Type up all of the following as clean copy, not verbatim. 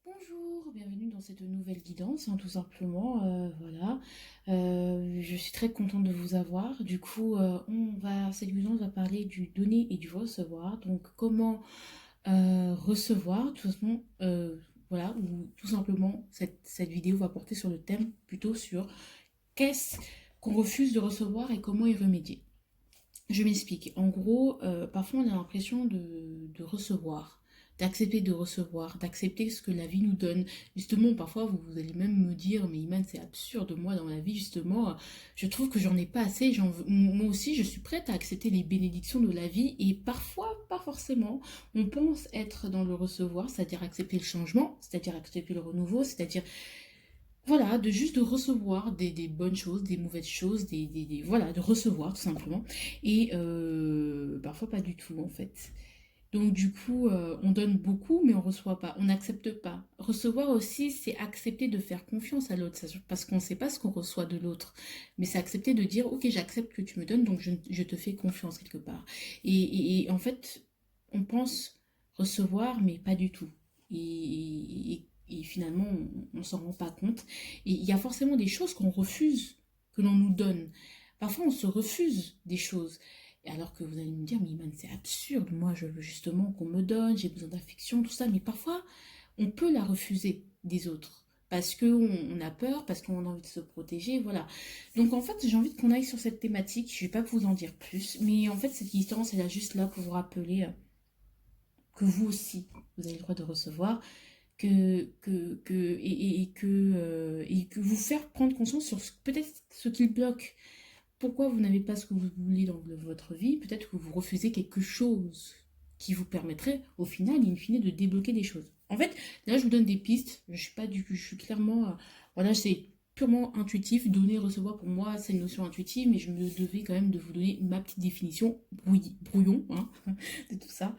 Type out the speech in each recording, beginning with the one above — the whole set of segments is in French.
Bonjour, bienvenue dans cette nouvelle guidance, tout simplement, voilà. Je suis très contente de vous avoir. Du coup, cette guidance va parler du donner et du recevoir. Donc, comment recevoir, de toute façon, voilà, ou tout simplement, cette vidéo va porter sur le thème, plutôt sur qu'est-ce qu'on refuse de recevoir et comment y remédier. Je m'explique. En gros, parfois on a l'impression de recevoir, d'accepter de recevoir, d'accepter ce que la vie nous donne. Justement, parfois vous allez même me dire, mais Iman, c'est absurde, moi dans la vie, justement, je trouve que j'en ai pas assez. Moi aussi, je suis prête à accepter les bénédictions de la vie et parfois, pas forcément. On pense être dans le recevoir, c'est-à-dire accepter le changement, c'est-à-dire accepter le renouveau, c'est-à-dire voilà, de juste de recevoir des bonnes choses, des mauvaises choses, voilà, de recevoir tout simplement. Et parfois pas du tout en fait. Donc du coup, on donne beaucoup, mais on reçoit pas, on n'accepte pas. Recevoir aussi, c'est accepter de faire confiance à l'autre, parce qu'on ne sait pas ce qu'on reçoit de l'autre. Mais c'est accepter de dire, ok, j'accepte que tu me donnes, donc je te fais confiance quelque part. Et en fait, on pense recevoir, mais pas du tout. Et finalement, on ne s'en rend pas compte. Et il y a forcément des choses qu'on refuse, que l'on nous donne. Parfois, on se refuse des choses. Et alors que vous allez me dire, mais Iman, c'est absurde, moi je veux justement qu'on me donne, j'ai besoin d'affection, tout ça, mais parfois on peut la refuser des autres. Parce qu'on a peur, parce qu'on a envie de se protéger, voilà. Donc en fait, j'ai envie qu'on aille sur cette thématique, je ne vais pas vous en dire plus, mais en fait, cette guidance, elle est juste là pour vous rappeler que vous aussi, vous avez le droit de recevoir, et que vous faire prendre conscience sur peut-être ce qui bloque. Pourquoi vous n'avez pas ce que vous voulez dans votre vie? Peut-être que vous refusez quelque chose qui vous permettrait, au final, in fine, de débloquer des choses. En fait, là, je vous donne des pistes. Je suis clairement, voilà, c'est purement intuitif. Donner, recevoir, pour moi, c'est une notion intuitive, mais je me devais quand même de vous donner ma petite définition brouillon, hein, de tout ça.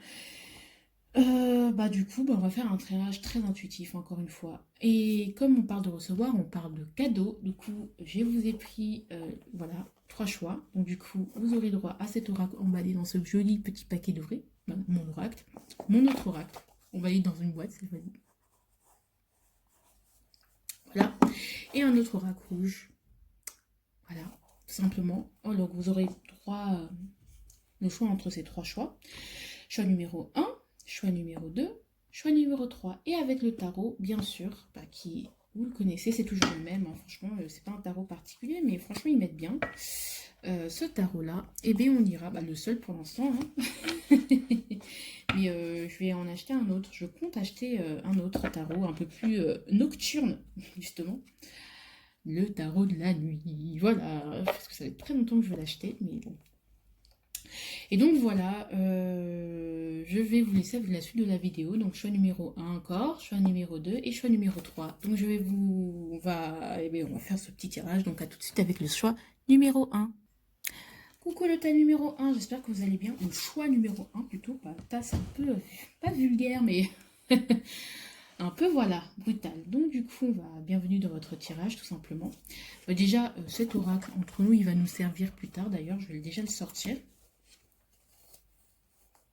Du coup, on va faire un triage très intuitif, encore une fois. Et comme on parle de recevoir, on parle de cadeau. Du coup, je vous ai pris, voilà, trois choix. Donc, du coup, vous aurez droit à cet oracle emballé dans ce joli petit paquet doré. Voilà, mon oracle. Mon autre oracle, emballé dans une boîte, cette fois-ci. Voilà. Et un autre oracle rouge. Voilà, tout simplement. Oh, donc, vous aurez le choix entre ces trois choix. Choix numéro un, choix numéro 2, choix numéro 3. Et avec le tarot, bien sûr, qui vous le connaissez, c'est toujours le même. Hein, franchement, c'est pas un tarot particulier, mais franchement, ils mettent bien. Ce tarot-là, eh bien, on ira, le seul pour l'instant. Hein. Mais je vais en acheter un autre. Je compte acheter un autre tarot un peu plus nocturne, justement. Le tarot de la nuit. Voilà. Parce que ça fait très longtemps que je veux l'acheter, mais bon. Et donc voilà, je vais vous laisser avec la suite de la vidéo. Donc choix numéro 1 encore, choix numéro 2 et choix numéro 3. Donc on va faire ce petit tirage. Donc à tout de suite avec le choix numéro 1. Coucou le tas numéro 1, j'espère que vous allez bien. Le choix numéro 1 plutôt, tas c'est un peu, pas vulgaire, mais un peu voilà, brutal. Donc du coup, bienvenue dans votre tirage tout simplement. Déjà, cet oracle entre nous, il va nous servir plus tard d'ailleurs, je vais déjà le sortir.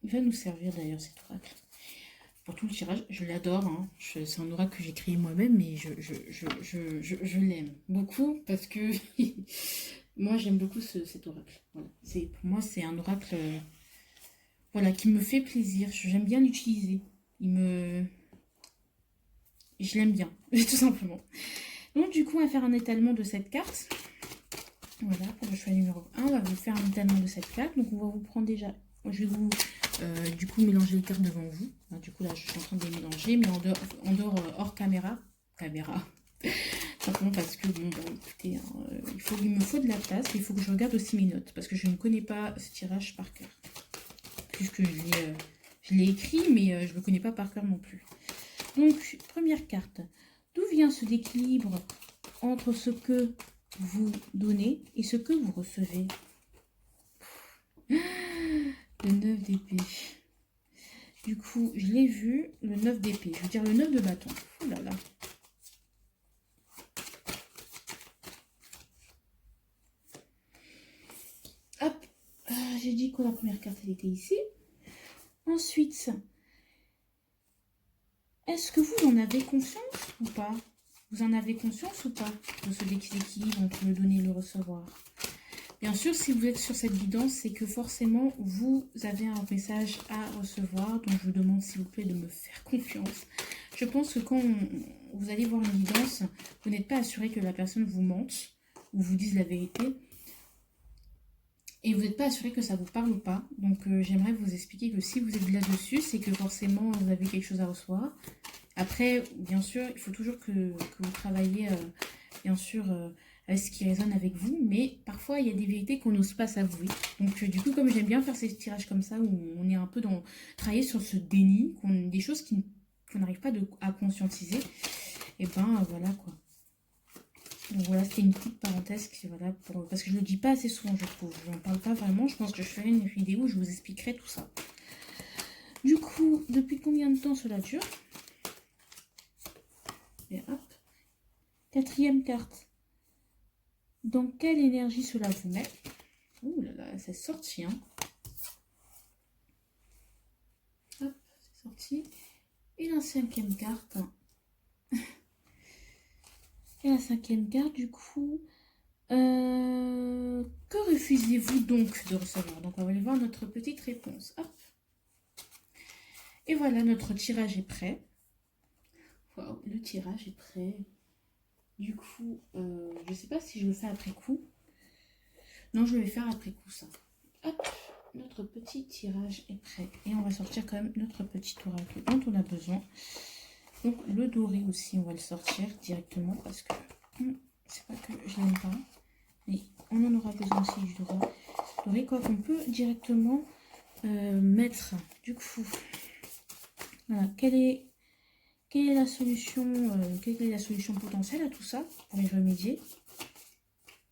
Il va nous servir d'ailleurs cet oracle. Pour tout le tirage, je l'adore. Hein. C'est un oracle que j'ai créé moi-même, mais je l'aime beaucoup parce que moi j'aime beaucoup cet oracle. Voilà. Pour moi, c'est un oracle voilà, qui me fait plaisir. J'aime bien l'utiliser. Je l'aime bien, tout simplement. Donc du coup, on va faire un étalement de cette carte. Voilà, pour le choix numéro 1, on va vous faire un étalement de cette carte. Donc on va vous prendre déjà... Je vais vous du coup mélanger les cartes devant vous. Du coup là je suis en train de les mélanger, mais hors caméra. Simplement parce que écoutez, hein, il me faut de la place, et il faut que je regarde aussi mes notes, parce que je ne connais pas ce tirage par cœur. Puisque je l'ai écrit, mais je ne le connais pas par cœur non plus. Donc, première carte. D'où vient ce déséquilibre entre ce que vous donnez et ce que vous recevez? Le 9 d'épée. Du coup, je l'ai vu, le 9 d'épée. Je veux dire le 9 de bâton. Oh là là. Hop. J'ai dit que la première carte, elle était ici. Ensuite, est-ce que vous en avez conscience ou pas? Vous en avez conscience ou pas de ce déséquilibre entre le donner et le recevoir? Bien sûr, si vous êtes sur cette guidance, c'est que forcément, vous avez un message à recevoir. Donc, je vous demande, s'il vous plaît, de me faire confiance. Je pense que quand vous allez voir une guidance, vous n'êtes pas assuré que la personne vous mente ou vous dise la vérité. Et vous n'êtes pas assuré que ça vous parle ou pas. Donc, j'aimerais vous expliquer que si vous êtes là-dessus, c'est que forcément, vous avez quelque chose à recevoir. Après, bien sûr, il faut toujours que vous travaillez, bien sûr, avec ce qui résonne avec vous. Mais parfois, il y a des vérités qu'on n'ose pas s'avouer. Donc, du coup, comme j'aime bien faire ces tirages comme ça, où on est un peu dans... travailler sur ce déni, des choses qu'on n'arrive pas à conscientiser, et ben voilà quoi. Donc voilà, c'était une petite parenthèse voilà, parce que je ne le dis pas assez souvent, je trouve. Je n'en parle pas vraiment. Je pense que je ferai une vidéo où je vous expliquerai tout ça. Du coup, depuis combien de temps cela dure? Et hop. Quatrième carte. Dans quelle énergie cela vous met? Ouh là là, c'est sorti, hein. Hop, c'est sorti. Et la cinquième carte. Et la cinquième carte, du coup, que refusez-vous donc de recevoir? Donc, on va aller voir notre petite réponse. Hop. Et voilà, notre tirage est prêt. Wow, le tirage est prêt. Du coup, je ne sais pas si je le fais après coup. Non, je vais faire après coup, ça. Hop, notre petit tirage est prêt. Et on va sortir quand même notre petit oracle dont on a besoin. Donc, le doré aussi, on va le sortir directement parce que c'est pas que je l'aime pas. Mais on en aura besoin aussi du doré. Quoi qu'on peut directement mettre. Du coup, voilà, quelle est la solution potentielle à tout ça pour y remédier?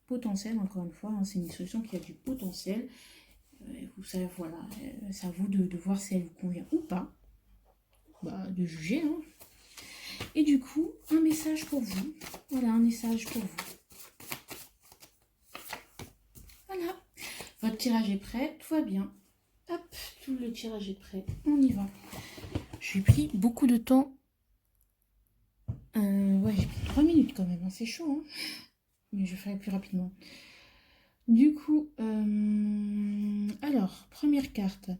Potentiel, encore une fois, hein, c'est une solution qui a du potentiel. Vous savez, voilà, c'est à vous de voir si elle vous convient ou pas. Bah, de juger, hein. Et du coup, un message pour vous. Voilà, un message pour vous. Voilà. Votre tirage est prêt, tout va bien. Hop, tout le tirage est prêt. On y va. J'ai pris beaucoup de temps. Ouais, j'ai pris 3 minutes quand même, hein, c'est chaud, hein. Mais je ferai plus rapidement. Du coup, alors, première carte.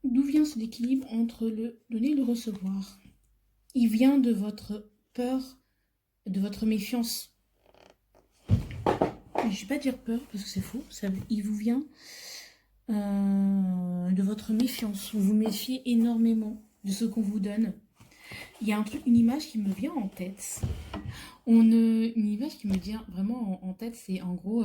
D'où vient ce équilibre entre le donner et le recevoir? Il vient de votre peur, de votre méfiance. Je ne vais pas dire peur parce que c'est faux. Il vous vient de votre méfiance. Vous vous méfiez énormément de ce qu'on vous donne. Il y a une image qui me vient en tête. Une image qui me vient vraiment en tête, c'est en gros...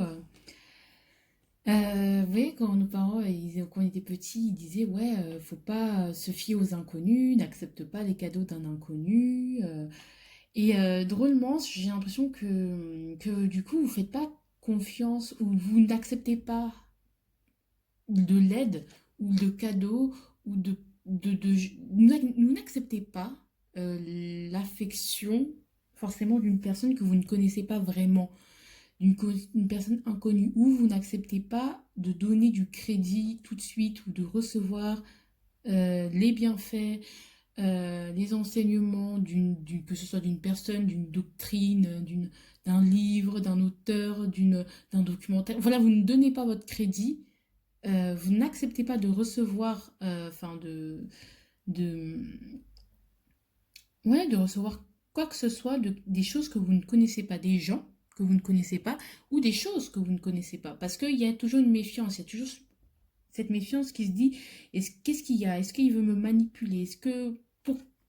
vous voyez, quand nos parents, quand on était petits, ils disaient, ouais, faut pas se fier aux inconnus, n'accepte pas les cadeaux d'un inconnu. Et drôlement, j'ai l'impression que du coup, vous faites pas confiance ou vous n'acceptez pas de l'aide ou de cadeaux ou vous n'acceptez pas l'affection forcément d'une personne que vous ne connaissez pas vraiment, une personne inconnue, ou vous n'acceptez pas de donner du crédit tout de suite ou de recevoir les bienfaits, les enseignements, que ce soit d'une personne, d'une doctrine, d'un livre, d'un auteur, d'un documentaire. Voilà, vous ne donnez pas votre crédit, vous n'acceptez pas de recevoir, de, ouais, de recevoir quoi que ce soit, des choses que vous ne connaissez pas, des gens que vous ne connaissez pas, ou des choses que vous ne connaissez pas. Parce qu'il y a toujours une méfiance, il y a toujours cette méfiance qui se dit, qu'est-ce qu'il y a? Est-ce qu'il veut me manipuler?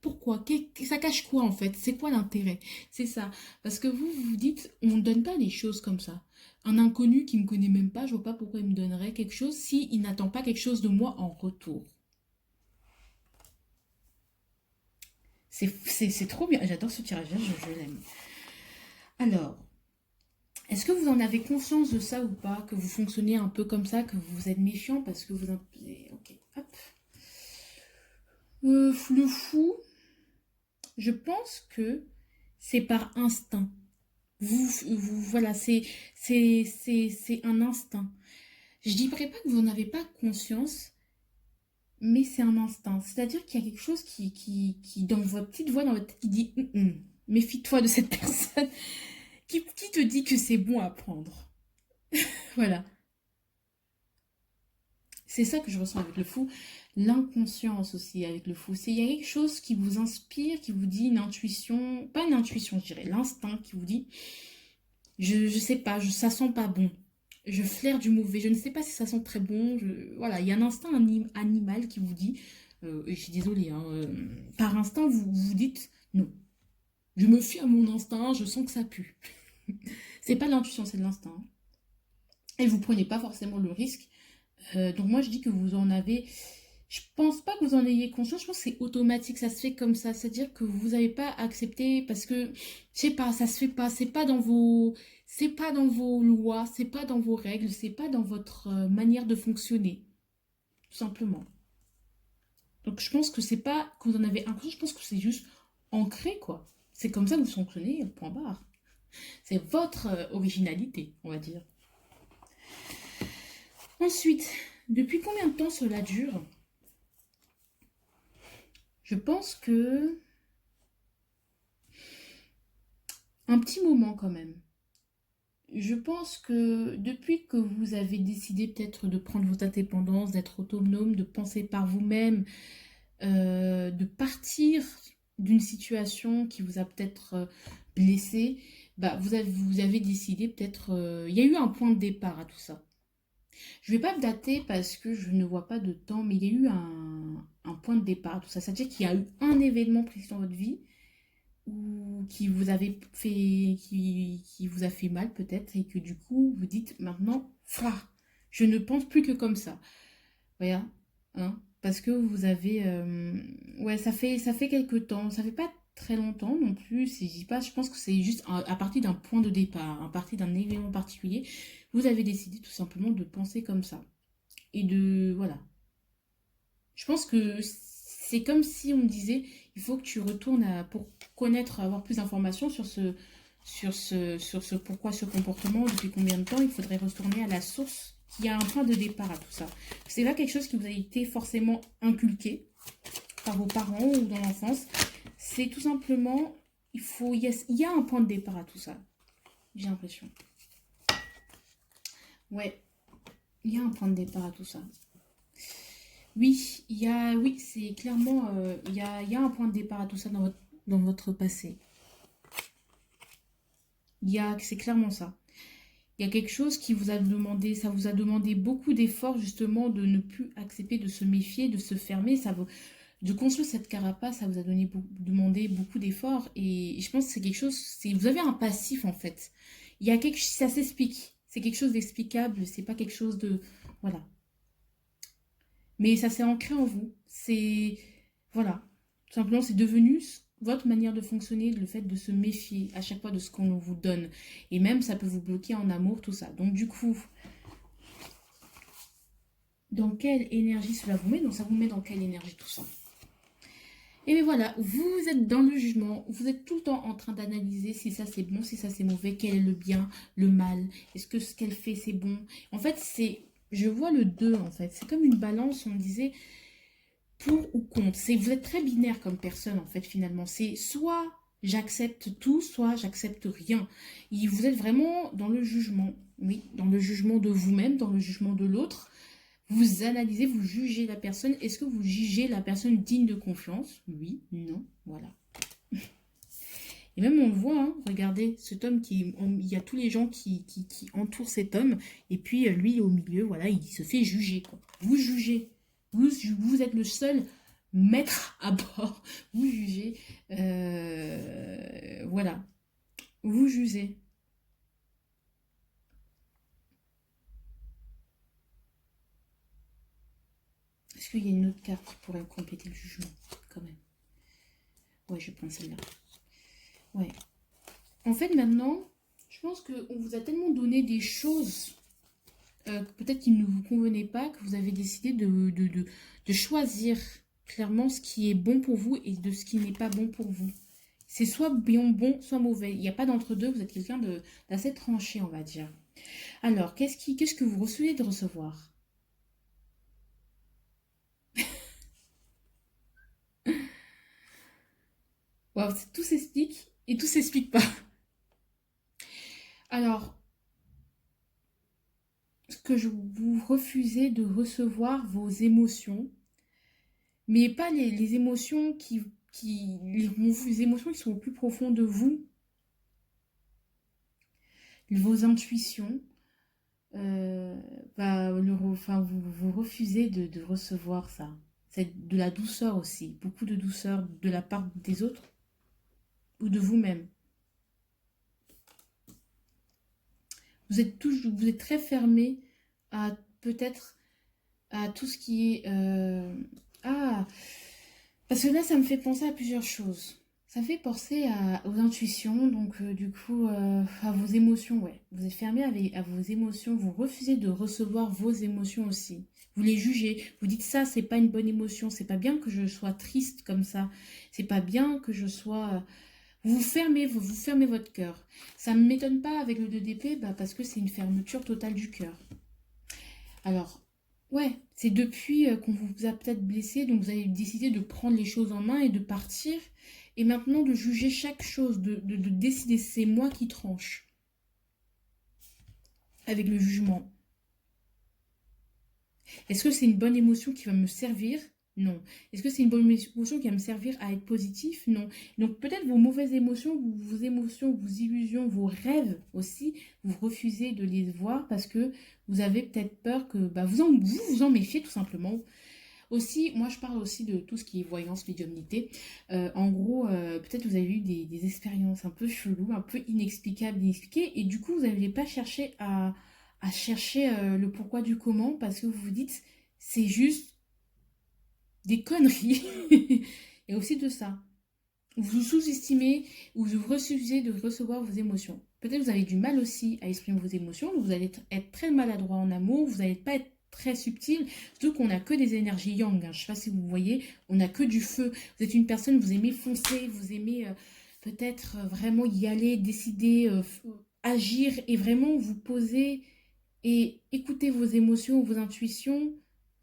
Pourquoi? Ça cache quoi en fait? C'est quoi l'intérêt? C'est ça. Parce que vous vous dites, on ne donne pas des choses comme ça. Un inconnu qui ne me connaît même pas, je vois pas pourquoi il me donnerait quelque chose s'il n'attend pas quelque chose de moi en retour. C'est trop bien. J'adore ce tirage, je l'aime. Alors, est-ce que vous en avez conscience de ça ou pas? Que vous fonctionnez un peu comme ça, que vous êtes méfiant parce que vous... Ok, hop. Le fou, je pense que c'est par instinct. Voilà, c'est un instinct. Je dirais pas que vous n'en avez pas conscience, mais c'est un instinct. C'est-à-dire qu'il y a quelque chose dans votre petite voix, dans votre tête, qui dit méfie-toi de cette personne, qui te dit que c'est bon à prendre. Voilà. C'est ça que je ressens avec le fou. L'inconscience aussi avec le fou. C'est il y a quelque chose qui vous inspire, qui vous dit une intuition, pas une intuition, je dirais, l'instinct qui vous dit, je sais pas, ça sent pas bon. Je flaire du mauvais. Je ne sais pas si ça sent très bon. Voilà, il y a un instinct animal qui vous dit, et je suis désolée, hein, par instinct, vous vous dites non. Je me fie à mon instinct, je sens que ça pue. C'est pas de l'intuition, c'est de l'instinct. Et vous prenez pas forcément le risque. Donc moi, je dis que vous en avez. Je pense pas que vous en ayez conscience. Je pense que c'est automatique, ça se fait comme ça. C'est-à-dire que vous n'avez pas accepté parce que, je sais pas, ça se fait pas. C'est pas dans vos lois, c'est pas dans vos règles, c'est pas dans votre manière de fonctionner, tout simplement. Donc je pense que c'est pas que vous en avez inclus. Je pense que c'est juste ancré, quoi. C'est comme ça que vous fonctionnez, point barre. C'est votre originalité, on va dire. Ensuite, depuis combien de temps cela dure? Je pense que un petit moment quand même. Je pense que depuis que vous avez décidé peut-être de prendre votre indépendance, d'être autonome, de penser par vous-même, de partir d'une situation qui vous a peut-être blessé, bah, vous avez décidé peut-être... il y a eu un point de départ à tout ça. Je ne vais pas le dater parce que je ne vois pas de temps, mais il y a eu un point de départ à tout ça. C'est-à-dire qu'il y a eu un événement précis dans votre vie ou qui vous avait fait qui vous a fait mal peut-être et que du coup vous dites maintenant je ne pense plus que comme ça, voilà, hein, parce que vous avez ouais, ça fait quelque temps, ça fait pas très longtemps non plus, si je dis pas, je pense que c'est juste à partir d'un point de départ, à partir d'un événement particulier, vous avez décidé tout simplement de penser comme ça et de voilà, je pense que c'est comme si on me disait, il faut que tu retournes pour connaître, avoir plus d'informations sur ce pourquoi ce comportement, depuis combien de temps, il faudrait retourner à la source qui a un point de départ à tout ça. C'est pas quelque chose qui vous a été forcément inculqué par vos parents ou dans l'enfance. C'est tout simplement, il y a un point de départ à tout ça. J'ai l'impression. Ouais, il y a un point de départ à tout ça. Oui, c'est clairement, il y a un point de départ à tout ça dans votre passé. C'est clairement ça. Il y a quelque chose qui vous a demandé, ça vous a demandé beaucoup d'efforts justement de ne plus accepter, de se méfier, de se fermer. De construire cette carapace, ça vous a demandé beaucoup d'efforts. Et je pense que c'est quelque chose, vous avez un passif en fait. Ça s'explique. C'est quelque chose d'explicable. C'est pas quelque chose de, voilà. Mais ça s'est ancré en vous. Voilà. Tout simplement, c'est devenu votre manière de fonctionner, le fait de se méfier à chaque fois de ce qu'on vous donne. Et même, ça peut vous bloquer en amour, tout ça. Donc, du coup, dans quelle énergie cela vous met? Donc, ça vous met dans quelle énergie tout ça? Et bien voilà, vous êtes dans le jugement, vous êtes tout le temps en train d'analyser si ça c'est bon, si ça c'est mauvais, quel est le bien, le mal, est-ce que ce qu'elle fait c'est bon. En fait, je vois le 2 en fait, c'est comme une balance, on me disait, pour ou contre. Vous êtes très binaire comme personne en fait finalement. C'est soit j'accepte tout, soit j'accepte rien. Et vous êtes vraiment dans le jugement. Oui, dans le jugement de vous-même, dans le jugement de l'autre. Vous analysez, vous jugez la personne. Est-ce que vous jugez la personne digne de confiance? Oui, non, voilà. Et même on le voit, hein, regardez, cet homme il y a tous les gens qui entourent cet homme, et puis lui au milieu, voilà, il se fait juger, quoi. Vous jugez, vous êtes le seul maître à bord, vous jugez, voilà, vous jugez. Est-ce qu'il y a une autre carte qui pourrait compléter le jugement, quand même? Ouais, je prends celle-là. Ouais. En fait, maintenant, je pense qu'on vous a tellement donné des choses peut-être qu'il ne vous convenait pas, que vous avez décidé de choisir clairement ce qui est bon pour vous et de ce qui n'est pas bon pour vous. C'est soit bien bon, soit mauvais. Il n'y a pas d'entre-deux, vous êtes quelqu'un d'assez tranché, on va dire. Alors, qu'est-ce que vous recevez de recevoir? Wow, tout s'explique et tout s'explique pas. Alors, ce que vous refusez de recevoir vos émotions, mais pas les émotions les émotions qui sont au plus profond de vous, vos intuitions, euh, enfin, vous refusez de recevoir ça. C'est de la douceur aussi, beaucoup de douceur de la part des autres ou de vous-même. Vous êtes très fermé à peut-être à tout ce qui est... Ah, parce que là, ça me fait penser à plusieurs choses. Ça fait penser aux intuitions, donc du coup, à vos émotions, ouais. Vous êtes fermé à vos émotions, vous refusez de recevoir vos émotions aussi. Vous les jugez, vous dites ça, c'est pas une bonne émotion, c'est pas bien que je sois triste comme ça, c'est pas bien que je sois... vous fermez votre cœur. Ça ne m'étonne pas avec le 2DP, bah, parce que c'est une fermeture totale du cœur. Alors, ouais, c'est depuis qu'on vous a peut-être blessé, donc vous avez décidé de prendre les choses en main et de partir, et maintenant de juger chaque chose, de décider, c'est moi qui tranche avec le jugement. Est-ce que c'est une bonne émotion qui va me servir? Non. Est-ce que c'est une bonne émotion qui va me servir à être positif? Non. Donc peut-être vos mauvaises émotions, vos émotions, vos illusions, vos rêves aussi, vous refusez de les voir parce que vous avez peut-être peur que bah, vous en méfiez tout simplement. Aussi, moi je parle aussi de tout ce qui est voyance, médiumnité. En gros, peut-être vous avez eu des expériences un peu cheloues, un peu inexplicables, inexpliquées, et du coup vous n'avez pas cherché à chercher le pourquoi du comment, parce que vous vous dites c'est juste des conneries. Et aussi de ça. Vous sous-estimez ou vous refusez de recevoir vos émotions. Peut-être vous avez du mal aussi à exprimer vos émotions, vous allez être très maladroit en amour, vous n'allez pas être très subtil, surtout qu'on n'a que des énergies yang, hein. Je ne sais pas si vous voyez, on n'a que du feu. Vous êtes une personne, vous aimez foncer, vous aimez peut-être vraiment y aller, décider, agir et vraiment vous poser et écouter vos émotions, vos intuitions,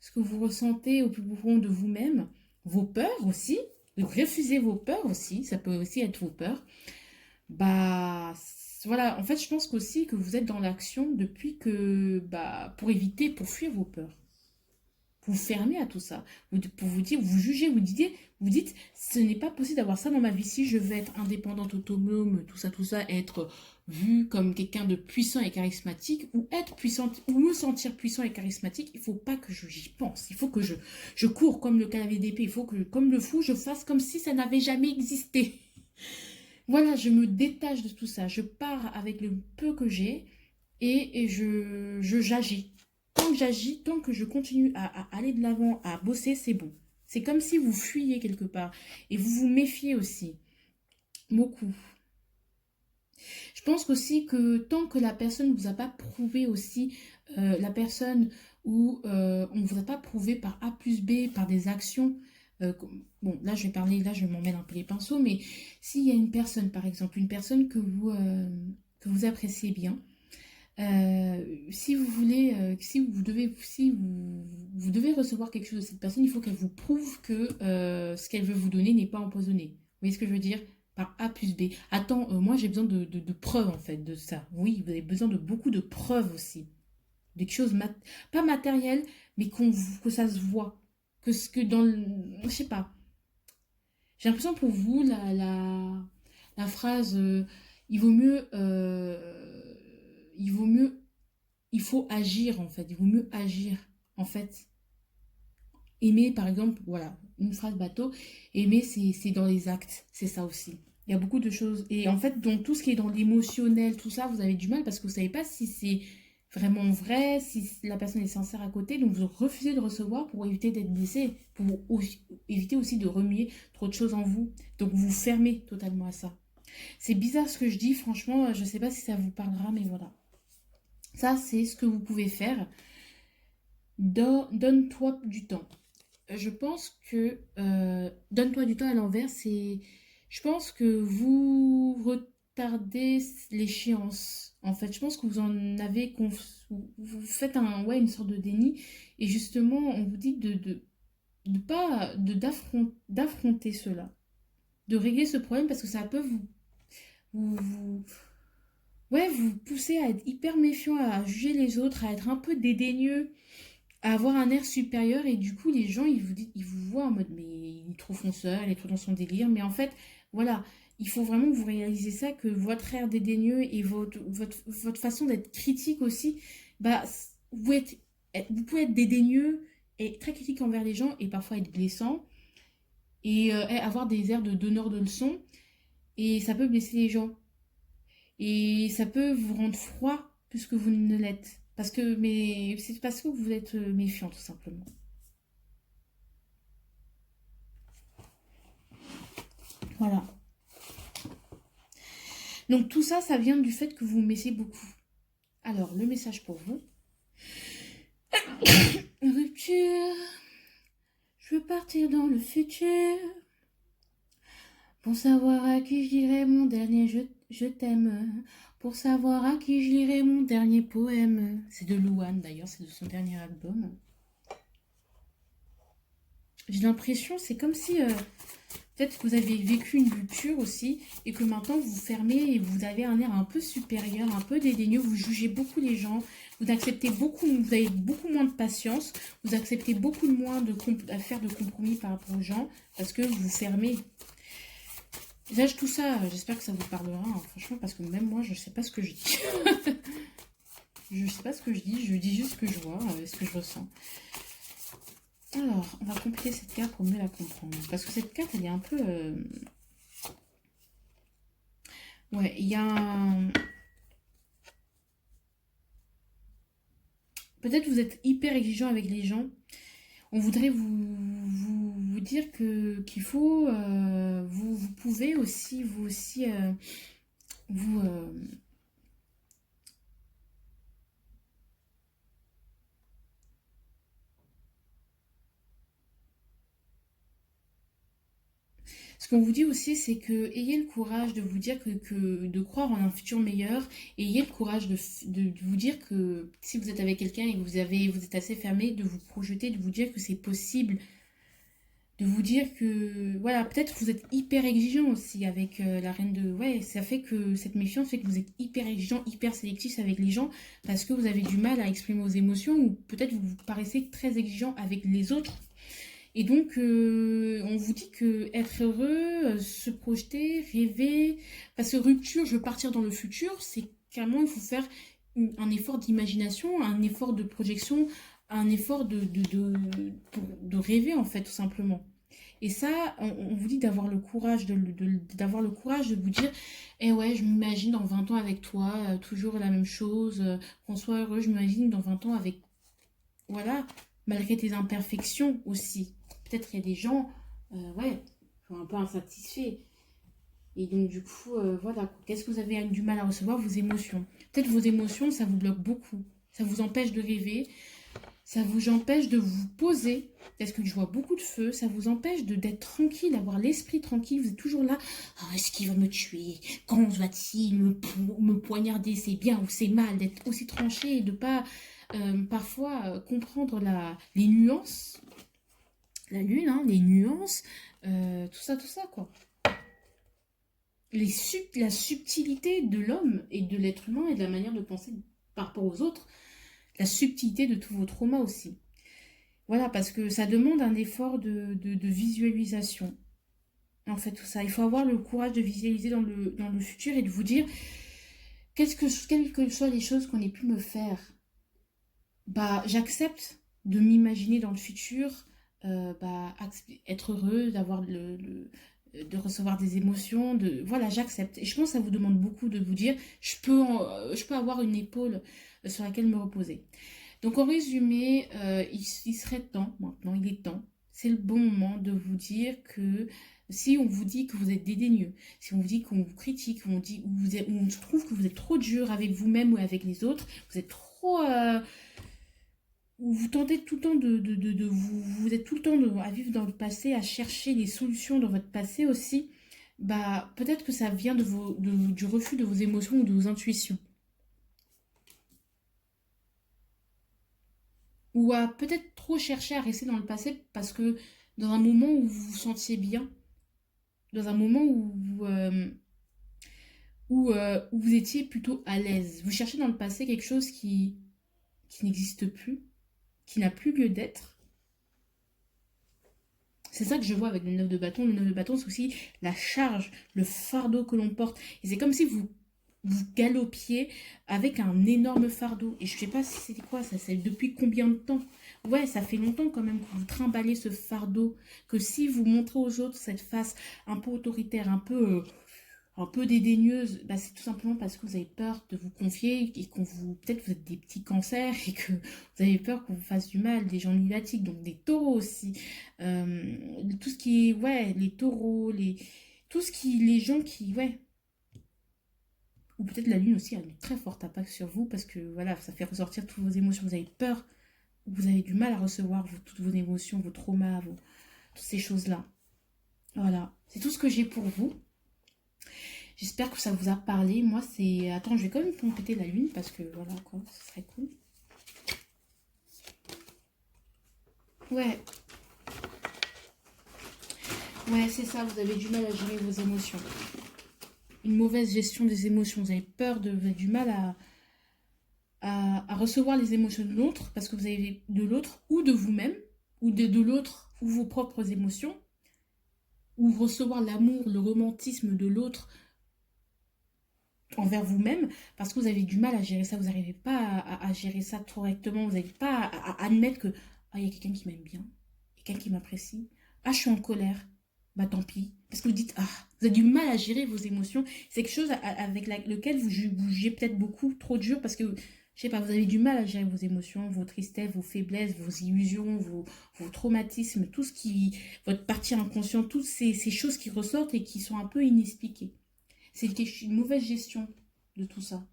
ce que vous ressentez au plus profond de vous-même, vos peurs aussi. Donc refusez vos peurs aussi, ça peut aussi être vos peurs. Bah voilà, en fait, je pense qu'aussi que vous êtes dans l'action depuis que bah pour éviter, pour fuir vos peurs. Vous fermez à tout ça. Pour vous dire, vous jugez, vous dites, ce n'est pas possible d'avoir ça dans ma vie. Si je veux être indépendante, autonome, tout ça, être vue comme quelqu'un de puissant et charismatique, ou être puissante, ou me sentir puissant et charismatique, il faut pas que j'y pense. Il faut que je cours comme le cavalier d'épée. Il faut que, comme le fou, je fasse comme si ça n'avait jamais existé. Voilà, je me détache de tout ça. Je pars avec le peu que j'ai et j'agis. Tant que j'agis, tant que je continue à aller de l'avant, à bosser, c'est bon. C'est comme si vous fuyiez quelque part. Et vous vous méfiez aussi. Beaucoup. Je pense aussi que tant que la personne ne vous a pas prouvé aussi, la personne où on ne vous a pas prouvé par A plus B, par des actions, bon, là je vais parler, là je m'en mêle un peu les pinceaux, mais s'il y a une personne, par exemple, une personne que vous appréciez bien, si vous voulez, si vous devez recevoir quelque chose de cette personne, il faut qu'elle vous prouve que ce qu'elle veut vous donner n'est pas empoisonné. Vous voyez ce que je veux dire? Par A plus B. Attends, moi j'ai besoin de preuves en fait de ça. Oui, vous avez besoin de beaucoup de preuves aussi. Des choses pas matérielles, mais que ça se voit. Que ce que dans le... Je sais pas. J'ai l'impression pour vous, la phrase il vaut mieux il faut agir en fait, il vaut mieux agir en fait. Aimer par exemple, voilà, une phrase bateau, aimer c'est dans les actes, c'est ça aussi. Il y a beaucoup de choses et en fait dans tout ce qui est dans l'émotionnel, tout ça, vous avez du mal parce que vous savez pas si c'est vraiment vrai, si la personne est sincère à côté, donc vous refusez de recevoir pour éviter d'être blessé, pour éviter aussi de remuer trop de choses en vous. Donc vous vous fermez totalement à ça. C'est bizarre ce que je dis, franchement, je sais pas si ça vous parlera, mais voilà. Ça, c'est ce que vous pouvez faire. Donne-toi du temps. Je pense que donne-toi du temps à l'envers, c'est. Je pense que vous retardez l'échéance. En fait, je pense que vous en avez. Vous faites ouais, une sorte de déni. Et justement, on vous dit de pas d'affronter cela. de régler ce problème parce que ça peut vous, ouais, vous pousser à être hyper méfiant, à juger les autres, à être un peu dédaigneux, à avoir un air supérieur et du coup les gens ils vous voient en mode mais il est trop fonceur, il est trop dans son délire, mais en fait voilà, il faut vraiment que vous réalisez ça, que votre air dédaigneux et votre façon d'être critique aussi, bah vous pouvez être dédaigneux et très critique envers les gens et parfois être blessant et avoir des airs de donneur de leçons et ça peut blesser les gens et ça peut vous rendre froid plus que vous ne l'êtes. Mais c'est parce que vous êtes méfiant tout simplement. Voilà. Donc tout ça, ça vient du fait que vous me méfiez beaucoup. Alors, le message pour vous. Rupture. Je veux partir dans le futur. Pour savoir à qui je dirai mon dernier je t'aime. Pour savoir à qui je lirai mon dernier poème. C'est de Louane d'ailleurs, c'est de son dernier album. J'ai l'impression, c'est comme si peut-être que vous avez vécu une rupture aussi et que maintenant vous vous fermez et vous avez un air un peu supérieur, un peu dédaigneux, vous jugez beaucoup les gens, vous acceptez beaucoup, vous avez beaucoup moins de patience, vous acceptez beaucoup moins à faire de compromis par rapport aux gens parce que vous vous fermez. Lâche tout ça, j'espère que ça vous parlera, hein, franchement, parce que même moi je ne sais pas ce que je dis. Je ne sais pas ce que je dis juste ce que je vois, ce que je ressens. Alors, on va compliquer cette carte pour mieux la comprendre. Parce que cette carte, elle est un peu... Ouais, il y a un... Peut-être vous êtes hyper exigeant avec les gens. On voudrait vous dire qu'il faut... vous pouvez aussi, vous aussi... vous... Ce qu'on vous dit aussi, c'est que ayez le courage de vous dire de croire en un futur meilleur et ayez le courage de vous dire que si vous êtes avec quelqu'un et que vous êtes assez fermé, de vous projeter, de vous dire que c'est possible, de vous dire que, voilà, peut-être que vous êtes hyper exigeant aussi avec la reine de... Ouais, ça fait que cette méfiance fait que vous êtes hyper exigeant, hyper sélectif avec les gens parce que vous avez du mal à exprimer vos émotions ou peut-être vous paraissez très exigeant avec les autres. Et donc, on vous dit que être heureux, se projeter, rêver, parce que rupture, je veux partir dans le futur, c'est carrément, il faut faire un effort d'imagination, un effort de projection, un effort de rêver, en fait, tout simplement. Et ça, on vous dit d'avoir le courage d'avoir le courage de vous dire, eh ouais, je m'imagine dans 20 ans avec toi, toujours la même chose, qu'on soit heureux, je m'imagine dans 20 ans avec voilà, malgré tes imperfections aussi. Peut-être qu'il y a des gens, ouais, qui sont un peu insatisfaits. Et donc, du coup, voilà, qu'est-ce que vous avez du mal à recevoir? Vos émotions. Peut-être vos émotions, ça vous bloque beaucoup. Ça vous empêche de rêver. Ça vous empêche de vous poser. Parce que je vois beaucoup de feu. Ça vous empêche d'être tranquille, d'avoir l'esprit tranquille. Vous êtes toujours là. Oh, est-ce qu'il va me tuer? Quand va-t-il me poignarder? C'est bien ou c'est mal? D'être aussi tranché et de pas parfois comprendre les nuances, la lune, hein, les nuances, tout ça, quoi. La subtilité de l'homme et de l'être humain et de la manière de penser par rapport aux autres, la subtilité de tous vos traumas aussi. Voilà, parce que ça demande un effort de visualisation. En fait, tout ça. Il faut avoir le courage de visualiser dans le futur et de vous dire, quelles que soient les choses qu'on ait pu me faire, bah, j'accepte de m'imaginer dans le futur, bah, être heureux, de recevoir des émotions, voilà, j'accepte. Et je pense que ça vous demande beaucoup de vous dire, je peux avoir une épaule sur laquelle me reposer. Donc en résumé, il serait temps, maintenant, il est temps, c'est le bon moment de vous dire que si on vous dit que vous êtes dédaigneux, si on vous dit qu'on vous critique, ou on trouve que vous êtes trop dur avec vous-même ou avec les autres, vous êtes trop... vous tentez tout le temps vous êtes tout le temps à vivre dans le passé, à chercher des solutions dans votre passé aussi, bah peut-être que ça vient du refus de vos émotions ou de vos intuitions. Ou à peut-être trop chercher à rester dans le passé parce que dans un moment où vous vous sentiez bien, dans un moment où vous étiez plutôt à l'aise. Vous cherchez dans le passé quelque chose qui n'existe plus, qui n'a plus lieu d'être. C'est ça que je vois avec le 9 de bâton. Le 9 de bâton, c'est aussi la charge, le fardeau que l'on porte. Et c'est comme si vous galopiez avec un énorme fardeau. Et je sais pas si c'était quoi ça, c'est depuis combien de temps. Ouais, ça fait longtemps quand même que vous trimballez ce fardeau. Que si vous montrez aux autres cette face un peu autoritaire, un peu dédaigneuse, bah c'est tout simplement parce que vous avez peur de vous confier et qu'on vous, peut-être vous êtes des petits cancers et que vous avez peur qu'on vous fasse du mal, des gens lunatiques, donc des taureaux aussi. Tout ce qui est, ouais, les taureaux, tout ce qui, les gens qui, ouais, ou peut-être la lune aussi a une très forte impact sur vous parce que voilà, ça fait ressortir toutes vos émotions. Vous avez peur, vous avez du mal à recevoir toutes vos émotions, vos traumas, toutes ces choses-là. Voilà, c'est tout ce que j'ai pour vous. J'espère que ça vous a parlé. Moi, c'est... Attends, je vais quand même compléter la lune parce que voilà, quoi, ce serait cool. Ouais. Ouais, c'est ça, vous avez du mal à gérer vos émotions. Une mauvaise gestion des émotions. Vous avez peur vous avez du mal à recevoir les émotions de l'autre parce que vous avez de l'autre ou de vous-même ou de l'autre ou vos propres émotions ou recevoir l'amour, le romantisme de l'autre envers vous-même parce que vous avez du mal à gérer ça, vous n'arrivez pas à gérer ça correctement, vous n'arrivez pas à admettre que ah, il y a quelqu'un qui m'aime bien, quelqu'un qui m'apprécie, ah je suis en colère, bah tant pis, parce que vous dites ah, vous avez du mal à gérer vos émotions, c'est quelque chose avec lequel vous jugez peut-être beaucoup trop dur parce que je sais pas, vous avez du mal à gérer vos émotions, vos tristesses, vos faiblesses, vos illusions, vos traumatismes, tout ce qui, votre partie inconsciente, toutes ces choses qui ressortent et qui sont un peu inexpliquées. C'est une mauvaise gestion de tout ça.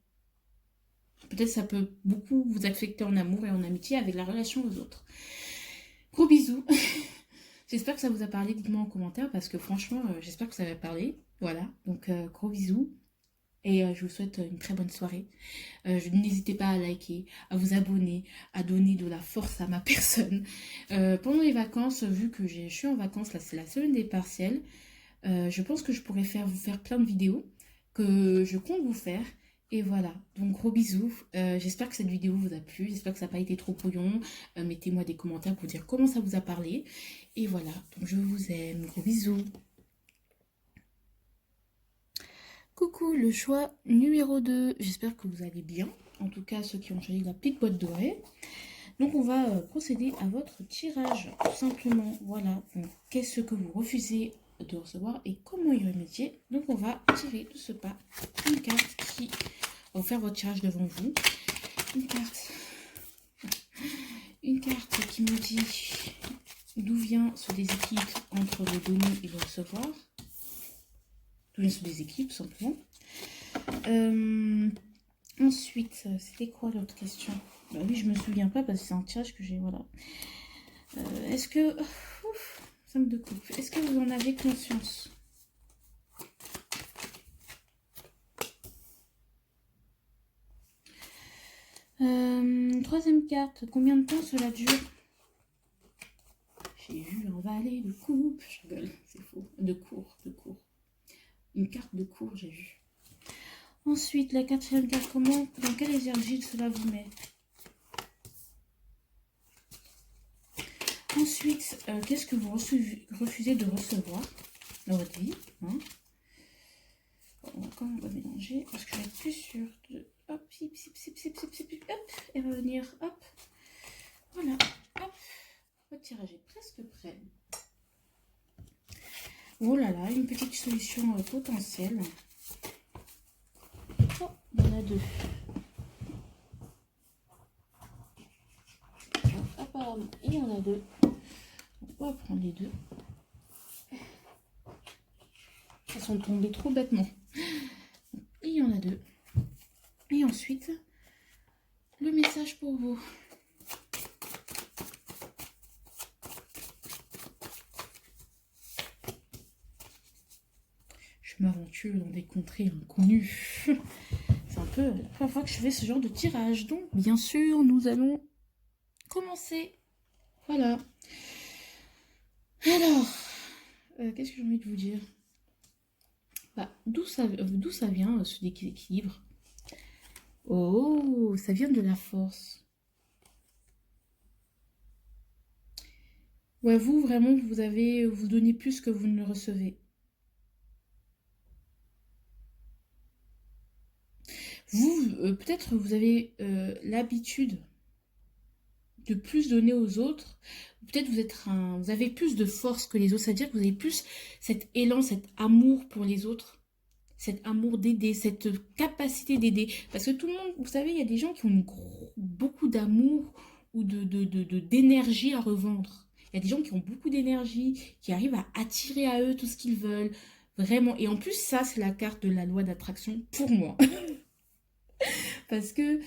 Peut-être ça peut beaucoup vous affecter en amour et en amitié avec la relation aux autres. Gros bisous. J'espère que ça vous a parlé. Dites-moi en commentaire parce que franchement, j'espère que ça va parler. Voilà. Donc, gros bisous. Et je vous souhaite une très bonne soirée. N'hésitez pas à liker, à vous abonner, à donner de la force à ma personne. Pendant les vacances, vu que je suis en vacances, là c'est la semaine des partiels, je pense que je pourrais vous faire plein de vidéos que je compte vous faire. Et voilà, donc gros bisous. J'espère que cette vidéo vous a plu. J'espère que ça n'a pas été trop brouillon. Mettez-moi des commentaires pour dire comment ça vous a parlé. Et voilà, donc je vous aime. Gros bisous. Coucou, le choix numéro 2. J'espère que vous allez bien. En tout cas, ceux qui ont choisi la petite boîte dorée. Donc on va procéder à votre tirage, tout simplement. Voilà, donc qu'est-ce que vous refusez de recevoir et comment y remédier. Donc on va tirer de ce pas une carte qui va vous faire votre tirage devant vous. Une carte qui me dit d'où vient ce déséquilibre entre le donner et le recevoir. D'où vient ce déséquilibre, tout simplement. Ensuite, c'était quoi l'autre question? Bah oui, je me souviens pas parce que c'est un tirage que j'ai, voilà. Est-ce que... Ouf, 5 de coupe. Est-ce que vous en avez conscience? Troisième carte. Combien de temps cela dure? J'ai vu un valet de coupe. Je rigole, c'est faux. De cours. Une carte de cours, j'ai vu. Ensuite, la quatrième carte. Dans quelle énergie cela vous met? Ensuite, qu'est-ce que vous refusez de recevoir dans votre vie, hein? On va mélanger parce que je vais être plus sûre de... Hop, hop, et revenir, hop. Voilà, hop. Votre tirage est presque prêt. Oh là là, une petite solution potentielle. Oh, il y en a deux. Apparemment, il y en a deux. On va prendre les deux. Elles sont tombées trop bêtement. Il y en a deux. Et ensuite, le message pour vous. Je m'aventure dans des contrées inconnues. C'est un peu la première fois que je fais ce genre de tirage. Donc, bien sûr, nous allons commencer. Voilà. Alors, qu'est-ce que j'ai envie de vous dire? Bah, d'où ça vient ce déséquilibre? Oh, ça vient de la force. Ouais, vous, vraiment, vous donnez plus que vous ne le recevez. Vous, peut-être vous avez l'habitude de plus donner aux autres. Peut-être vous avez plus de force que les autres. C'est-à-dire que vous avez plus cet élan, cet amour pour les autres. Cet amour d'aider, cette capacité d'aider. Parce que tout le monde, vous savez, il y a des gens qui ont beaucoup d'amour ou d'énergie à revendre. Il y a des gens qui ont beaucoup d'énergie, qui arrivent à attirer à eux tout ce qu'ils veulent. Vraiment. Et en plus, ça, c'est la carte de la loi d'attraction pour moi. Parce que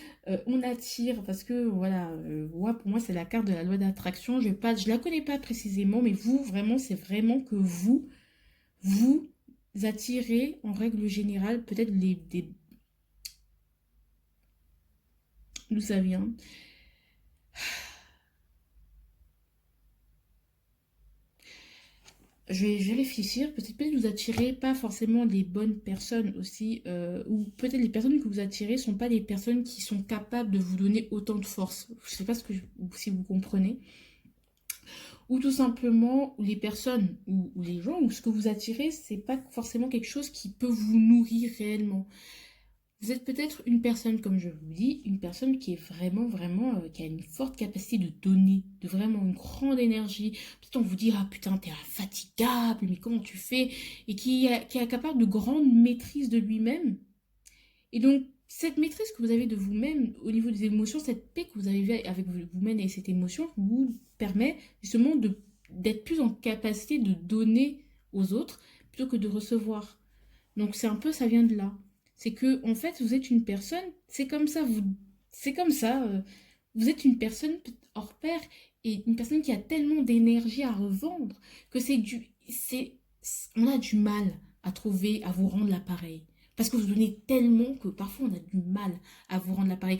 on attire, parce que voilà, moi, pour moi, c'est la carte de la loi d'attraction. Je la connais pas précisément, mais vous, vraiment, c'est vraiment que vous attirez en règle générale peut-être d'où ça vient. Je vais réfléchir, peut-être vous attirez pas forcément des bonnes personnes aussi, ou peut-être les personnes que vous attirez sont pas les personnes qui sont capables de vous donner autant de force. Je sais pas si vous comprenez. Ou tout simplement, les personnes, ou les gens, ou ce que vous attirez, c'est pas forcément quelque chose qui peut vous nourrir réellement. Vous êtes peut-être une personne, comme je vous dis, une personne qui est vraiment, qui a une forte capacité de donner, de vraiment une grande énergie. Peut-être on vous dit, ah putain, t'es infatigable, mais comment tu fais? Et qui est capable de grande maîtrise de lui-même. Et donc, cette maîtrise que vous avez de vous-même au niveau des émotions, cette paix que vous avez avec vous-même et cette émotion vous permet justement d'être plus en capacité de donner aux autres plutôt que de recevoir. Donc c'est un peu, ça vient de là. C'est que en fait, vous êtes une personne, c'est comme ça, c'est comme ça. Vous êtes une personne hors pair et une personne qui a tellement d'énergie à revendre que on a du mal à trouver, à vous rendre l'appareil. Parce que vous donnez tellement que parfois on a du mal à vous rendre l'appareil.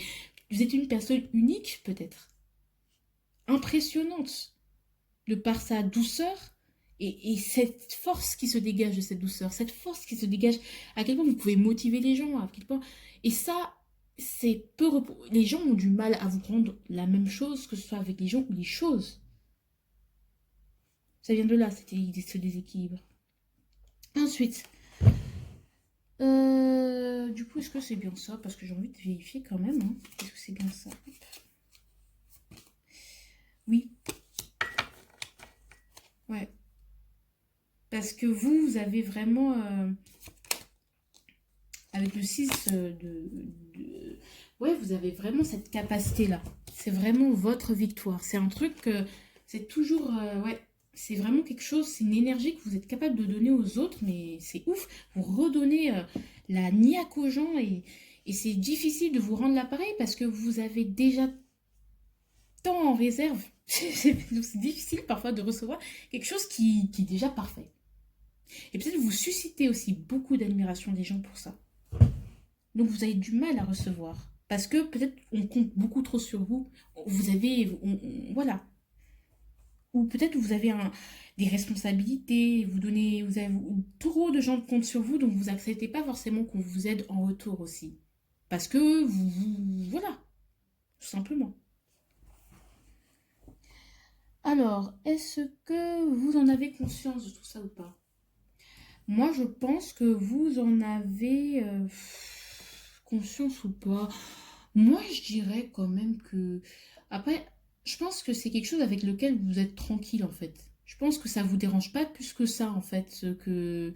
Vous êtes une personne unique peut-être, impressionnante de par sa douceur et cette force qui se dégage de cette douceur, cette force qui se dégage, à quel point vous pouvez motiver les gens, à quel point... Et ça, les gens ont du mal à vous rendre la même chose, que ce soit avec les gens ou les choses. Ça vient de là, ce déséquilibre. Ensuite, du coup, est-ce que c'est bien ça? Parce que j'ai envie de vérifier quand même. Hein. Est-ce que c'est bien ça? Oui. Ouais. Parce que vous avez vraiment... avec le 6 Ouais, vous avez vraiment cette capacité-là. C'est vraiment votre victoire. C'est un truc que c'est toujours... ouais, c'est vraiment quelque chose, c'est une énergie que vous êtes capable de donner aux autres, mais c'est ouf. Vous redonnez la niaque aux gens et c'est difficile de vous rendre l'appareil parce que vous avez déjà tant en réserve. C'est difficile parfois de recevoir quelque chose qui est déjà parfait. Et peut-être vous suscitez aussi beaucoup d'admiration des gens pour ça. Donc vous avez du mal à recevoir. Parce que peut-être on compte beaucoup trop sur vous. Vous avez... voilà. Ou peut-être vous avez des responsabilités, vous avez trop de gens comptent sur vous, donc vous n'acceptez pas forcément qu'on vous aide en retour aussi. Parce que voilà, tout simplement. Alors, est-ce que vous en avez conscience de tout ça ou pas? Moi, je pense que vous en avez conscience ou pas. Moi, je dirais quand même que... Après, je pense que c'est quelque chose avec lequel vous êtes tranquille, en fait. Je pense que ça vous dérange pas plus que ça, en fait, que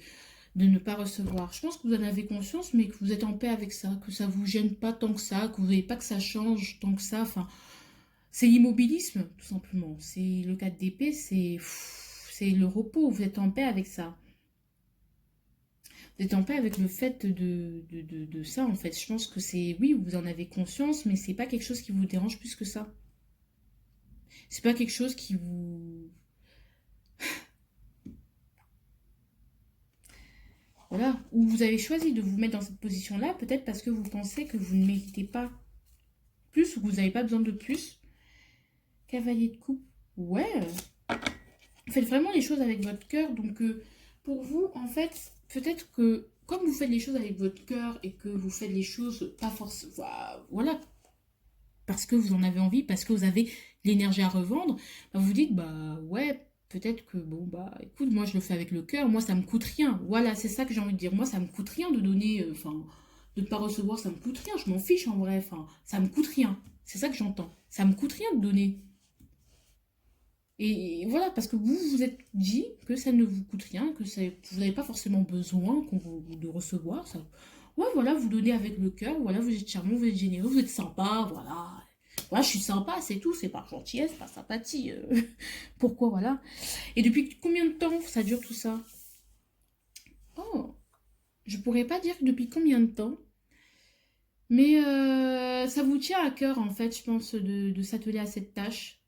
de ne pas recevoir. Je pense que vous en avez conscience, mais que vous êtes en paix avec ça, que ça vous gêne pas tant que ça, que vous voulez pas que ça change tant que ça. Enfin, c'est l'immobilisme, tout simplement. C'est le 4 d'épée, c'est le repos. Vous êtes en paix avec ça. Vous êtes en paix avec le fait de ça, en fait. Je pense que c'est... Oui, vous en avez conscience, mais c'est pas quelque chose qui vous dérange plus que ça. C'est pas quelque chose qui vous... Voilà. Ou vous avez choisi de vous mettre dans cette position-là, peut-être parce que vous pensez que vous ne méritez pas plus ou que vous n'avez pas besoin de plus. Cavalier de coupe. Ouais. Faites vraiment les choses avec votre cœur. Donc, pour vous, en fait, peut-être que comme vous faites les choses avec votre cœur et que vous faites les choses pas forcément, voilà, parce que vous en avez envie, parce que vous avez l'énergie à revendre, bah, vous dites, bah ouais, peut-être que, bon, bah écoute, moi je le fais avec le cœur, moi ça me coûte rien. Voilà, c'est ça que j'ai envie de dire. Moi ça me coûte rien de donner, enfin, de ne pas recevoir, ça me coûte rien, je m'en fiche en vrai, enfin, ça me coûte rien. C'est ça que j'entends. Ça me coûte rien de donner. Et voilà, parce que vous vous êtes dit que ça ne vous coûte rien, que vous n'avez pas forcément besoin de recevoir ça. Ouais, voilà, vous donnez avec le cœur, voilà, vous êtes charmant, vous êtes généreux, vous êtes sympa, voilà. Voilà, je suis sympa, c'est tout, c'est par gentillesse, par sympathie. Pourquoi, voilà. Et depuis combien de temps ça dure tout ça? Oh, je pourrais pas dire depuis combien de temps, mais ça vous tient à cœur, en fait, je pense, de s'atteler à cette tâche.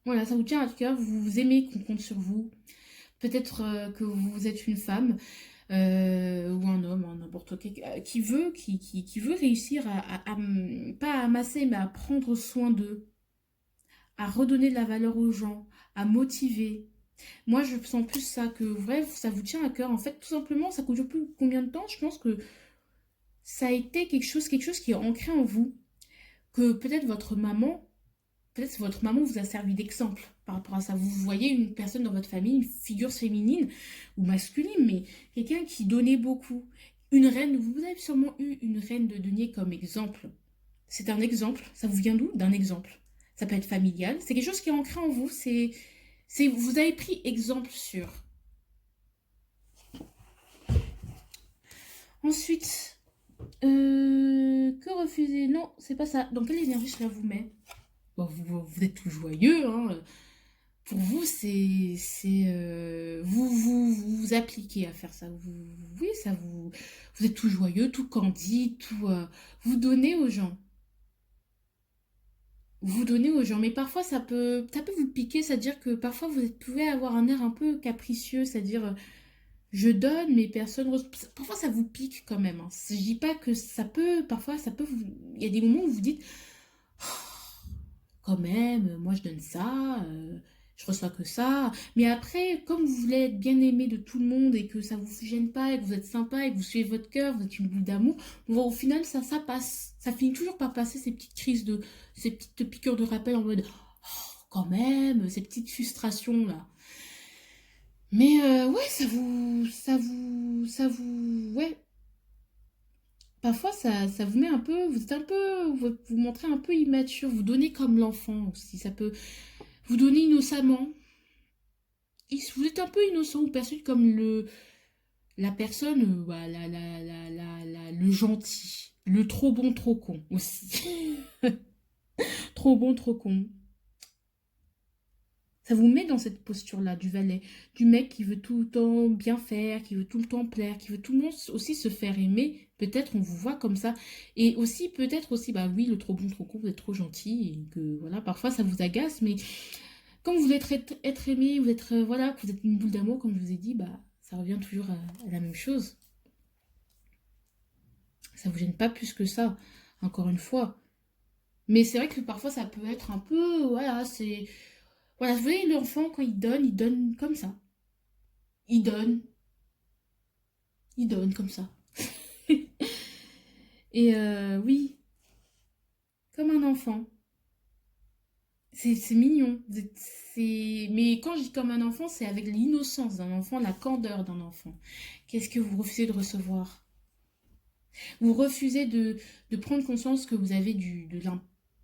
Voilà, ça vous tient à cœur, vous aimez qu'on compte sur vous. Peut-être que vous êtes une femme ou un homme, hein, n'importe qui, qui veut réussir pas à amasser, mais à prendre soin d'eux, à redonner de la valeur aux gens, à motiver. Moi, je sens plus ça que, bref, ça vous tient à cœur. En fait, tout simplement, ça dure plus combien de temps? Je pense que ça a été quelque chose qui est ancré en vous. Que peut-être votre maman vous a servi d'exemple par rapport à ça. Vous voyez une personne dans votre famille, une figure féminine ou masculine, mais quelqu'un qui donnait beaucoup. Une reine, vous avez sûrement eu une reine de denier comme exemple. C'est un exemple. Ça vous vient d'où? D'un exemple. Ça peut être familial. C'est quelque chose qui est ancré en vous. Vous avez pris exemple sur. Ensuite, que refuser? Non, c'est pas ça. Dans quelle énergie cela vous met? Bon, vous êtes tout joyeux, hein. Pour vous, vous appliquez à faire ça. Oui, vous êtes tout joyeux, tout candide, tout, vous donnez aux gens. Vous donnez aux gens. Mais parfois, ça peut vous piquer, c'est-à-dire que parfois, pouvez avoir un air un peu capricieux, c'est-à-dire, je donne, mais parfois, ça vous pique quand même, hein. Je dis pas que parfois, ça peut vous, il y a des moments où vous dites, quand même, moi je donne ça, je reçois que ça. Mais après, comme vous voulez être bien aimé de tout le monde et que ça vous gêne pas et que vous êtes sympa et que vous suivez votre cœur, vous êtes une boule d'amour, bon, au final ça passe. Ça finit toujours par passer ces petites piqûres de rappel en mode quand même, ces petites frustrations là. Mais ouais, ouais. Parfois, ça vous met un peu, vous êtes un peu, vous montrez un peu immature, vous donnez comme l'enfant aussi, ça peut, vous donnez innocemment. Vous êtes un peu innocent ou perçu comme la personne, bah, le gentil, le trop bon, trop con aussi. Trop bon, trop con. Ça vous met dans cette posture-là du valet, du mec qui veut tout le temps bien faire, qui veut tout le temps plaire, qui veut tout le monde aussi se faire aimer. Peut-être on vous voit comme ça. Et aussi, peut-être aussi, bah oui, le trop bon, trop con, vous êtes trop gentil et que voilà, parfois ça vous agace, mais comme vous voulez être aimé, vous êtes, voilà, que vous êtes une boule d'amour, comme je vous ai dit, bah ça revient toujours à la même chose. Ça vous gêne pas plus que ça, encore une fois. Mais c'est vrai que parfois ça peut être un peu, voilà, c'est. Voilà, vous voyez, l'enfant, quand il donne comme ça. Il donne, il donne comme ça. Et oui, comme un enfant. C'est mignon. Mais quand je dis comme un enfant, c'est avec l'innocence d'un enfant, la candeur d'un enfant. Qu'est-ce que vous refusez de recevoir? Vous refusez de prendre conscience que vous avez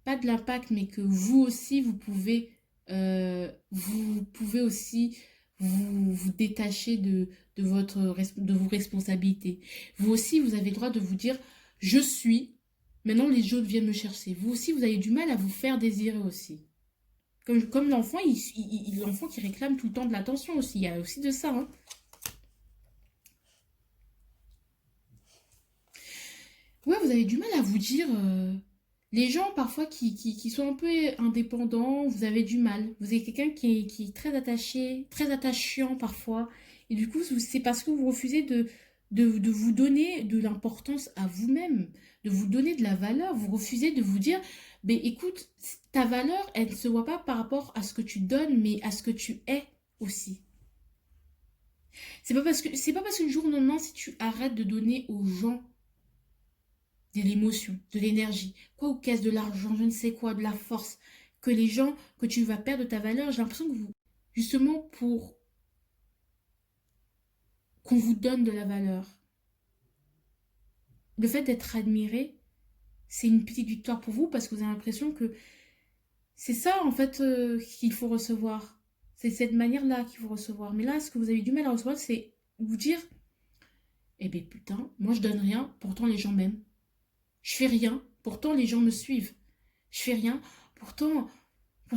pas de l'impact, mais que vous aussi, vous pouvez aussi vous détacher de vos responsabilités. Vous aussi, vous avez le droit de vous dire, je suis, maintenant les autres viennent me chercher. Vous aussi, vous avez du mal à vous faire désirer aussi. Comme l'enfant, l'enfant qui réclame tout le temps de l'attention aussi. Il y a aussi de ça, hein. Ouais, vous avez du mal à vous dire. Les gens parfois qui sont un peu indépendants, vous avez du mal. Vous avez quelqu'un qui est très attaché, très attachant parfois. Et du coup, c'est parce que vous refusez de vous donner de l'importance à vous-même, de vous donner de la valeur. Vous refusez de vous dire, ben écoute, ta valeur, elle ne se voit pas par rapport à ce que tu donnes, mais à ce que tu es aussi. C'est pas parce que du jour au lendemain, si tu arrêtes de donner aux gens de l'émotion, de l'énergie, quoi, ou caisse de l'argent, je ne sais quoi, de la force, que les gens, que tu vas perdre ta valeur. J'ai l'impression que vous, justement, pour qu'on vous donne de la valeur, le fait d'être admiré, c'est une petite victoire pour vous parce que vous avez l'impression que c'est ça, en fait, qu'il faut recevoir. C'est cette manière-là qu'il faut recevoir. Mais là, ce que vous avez du mal à recevoir, c'est vous dire, eh ben putain, moi je donne rien, pourtant les gens m'aiment. Je fais rien, pourtant les gens me suivent. Je fais rien, pourtant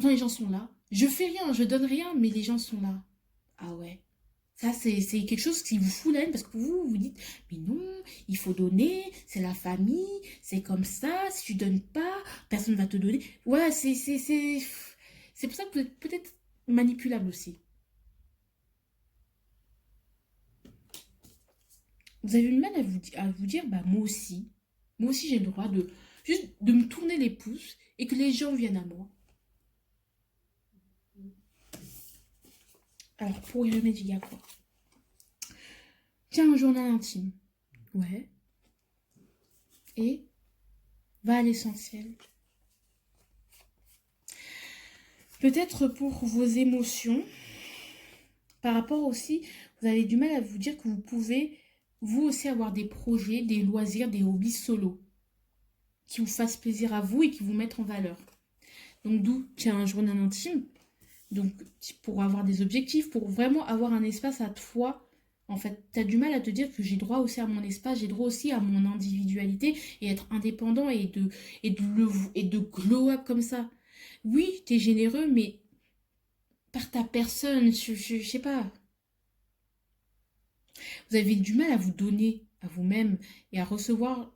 les gens sont là. Je fais rien, je donne rien, mais les gens sont là. Ah ouais. Ça, c'est quelque chose qui vous fout la haine parce que vous vous dites, mais non, il faut donner, c'est la famille, c'est comme ça, si tu donnes pas, personne va te donner. Ouais, c'est pour ça que vous êtes peut-être manipulable aussi. Vous avez du mal à vous dire, bah moi aussi j'ai le droit de juste de me tourner les pouces et que les gens viennent à moi. Alors pour y remédier, il y a quoi? Tiens, un journal intime. Ouais. Et va à l'essentiel. Peut-être pour vos émotions, par rapport aussi, vous avez du mal à vous dire que vous pouvez, vous aussi, avoir des projets, des loisirs, des hobbies solo qui vous fassent plaisir à vous et qui vous mettent en valeur. Donc d'où tiens un journal intime. Donc pour avoir des objectifs, pour vraiment avoir un espace à toi. En fait, tu as du mal à te dire que j'ai droit aussi à mon espace, j'ai droit aussi à mon individualité et être indépendant et de glow up comme ça. Oui, tu es généreux, mais par ta personne, je sais pas. Vous avez du mal à vous donner à vous-même et à recevoir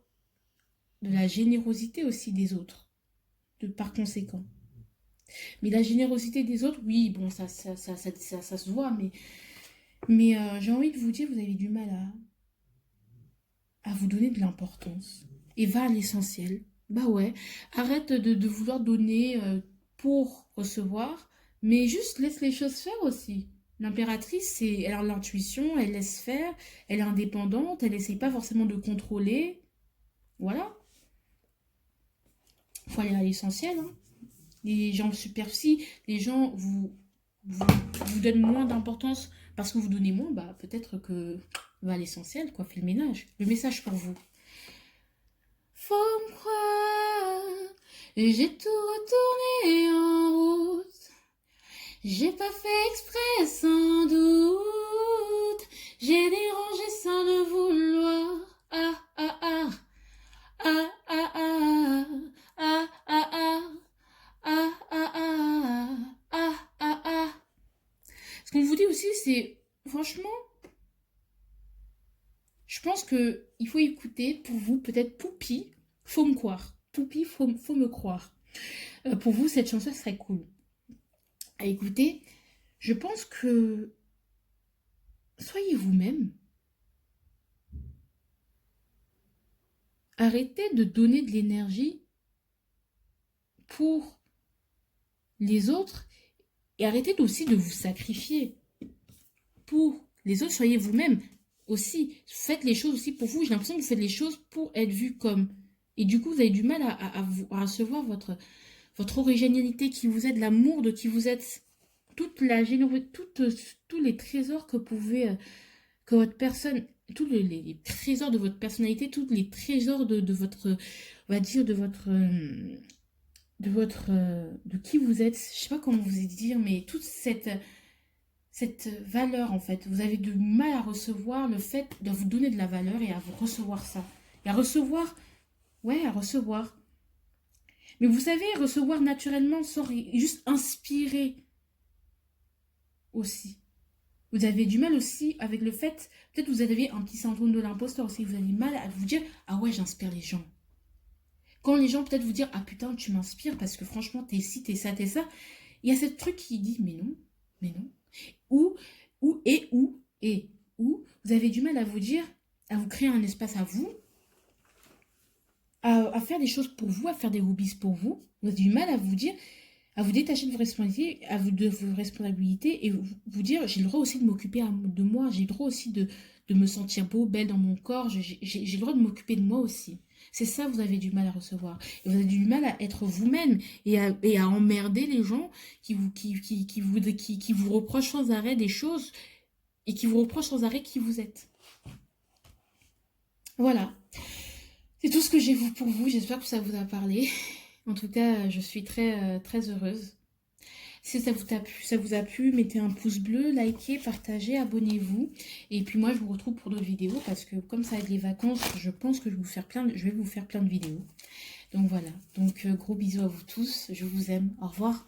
de la générosité aussi des autres, par conséquent. Mais la générosité des autres, oui, bon, ça se voit, mais j'ai envie de vous dire, vous avez du mal à vous donner de l'importance. Et va à l'essentiel. Bah ouais, arrête de vouloir donner pour recevoir, mais juste laisse les choses faire aussi. L'impératrice, elle a l'intuition, elle laisse faire, elle est indépendante, elle essaye pas forcément de contrôler. Voilà, faut aller à l'essentiel, hein. Les gens superfient, les gens vous, vous donnent moins d'importance parce que vous donnez moins, bah peut-être que va à l'essentiel, quoi, fais le ménage. Le message pour vous. Faut me croire, j'ai tout retourné en route. J'ai pas fait exprès sans doute. J'ai dérangé sans le vouloir. Ah ah ah. Ah ah ah. Ah ah ah. Ah ah ah. Ah ah ah. Ce qu'on vous dit aussi, c'est franchement, je pense que il faut écouter pour vous, peut-être Poupi, faut me croire. Poupi, faut me croire. Pour vous, cette chanson serait cool à écouter. Je pense que soyez vous-même. Arrêtez de donner de l'énergie pour les autres et arrêtez aussi de vous sacrifier pour les autres. Soyez vous-même aussi. Faites les choses aussi pour vous. J'ai l'impression que vous faites les choses pour être vu comme. Et du coup, vous avez du mal à recevoir votre originalité qui vous êtes, l'amour de qui vous êtes, toute la générosité, tous les trésors que pouvez, que votre personne, tous les trésors de votre personnalité, tous les trésors de votre, on va dire, de qui vous êtes, je sais pas comment vous dire, mais toute cette valeur en fait, vous avez du mal à recevoir le fait de vous donner de la valeur et à vous recevoir ça. Et à recevoir, ouais, à recevoir. Mais vous savez, recevoir naturellement sans juste inspirer aussi. Vous avez du mal aussi avec le fait, peut-être vous avez un petit syndrome de l'imposteur aussi, vous avez du mal à vous dire, ah ouais, j'inspire les gens. Quand les gens peut-être vous dire, ah putain, tu m'inspires parce que franchement, t'es ci, t'es ça, il y a ce truc qui dit, mais non. Ou, vous avez du mal à vous dire, à vous créer un espace à vous, à faire des choses pour vous, à faire des hobbies pour vous. Vous avez du mal à vous dire, à vous détacher de vos responsabilités, de vos responsabilités et vous dire, j'ai le droit aussi de m'occuper de moi, j'ai le droit aussi de me sentir beau, belle dans mon corps, j'ai le droit de m'occuper de moi aussi. C'est ça, vous avez du mal à recevoir. Et vous avez du mal à être vous-même et à emmerder les gens qui vous reprochent sans arrêt des choses et qui vous reprochent sans arrêt qui vous êtes. Voilà. C'est tout ce que j'ai pour vous. J'espère que ça vous a parlé. En tout cas, je suis très heureuse. Si ça vous a plu, mettez un pouce bleu, likez, partagez, abonnez-vous. Et puis moi, je vous retrouve pour d'autres vidéos parce que comme ça va être les vacances, je pense que je vais vous faire plein de vidéos. Donc voilà. Donc gros bisous à vous tous. Je vous aime. Au revoir.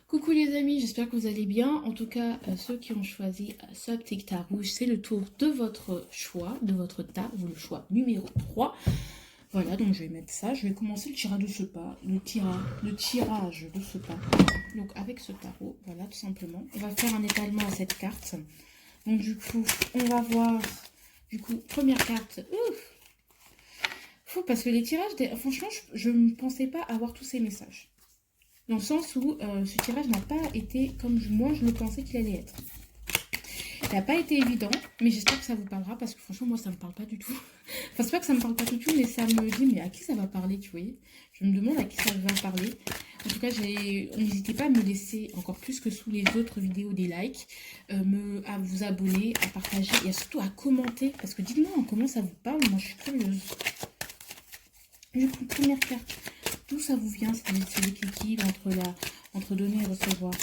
Coucou les amis, j'espère que vous allez bien. En tout cas, ceux qui ont choisi ce petit tas rouge, c'est le tour de votre choix, de votre tas, ou le choix numéro 3. Voilà, donc je vais mettre ça. Je vais commencer le tirage de ce pas. Le tirage de ce pas. Donc avec ce tarot, voilà, tout simplement. On va faire un étalement à cette carte. Donc du coup, on va voir, du coup, première carte. Ouf, fou, parce que les tirages, franchement, je ne pensais pas avoir tous ces messages. Dans le sens où ce tirage n'a pas été comme moi je le pensais qu'il allait être. Ça n'a pas été évident, mais j'espère que ça vous parlera parce que franchement, moi, ça ne me parle pas du tout. Enfin, c'est pas que ça ne me parle pas du tout, mais ça me dit, mais à qui ça va parler, tu vois? Je me demande à qui ça va parler. En tout cas, n'hésitez pas à me laisser, encore plus que sous les autres vidéos, des likes, à vous abonner, à partager et surtout à commenter. Parce que dites-moi comment ça vous parle, moi je suis curieuse. Je prends une première carte. D'où ça vous vient, c'est l'équilibre entre donner et recevoir.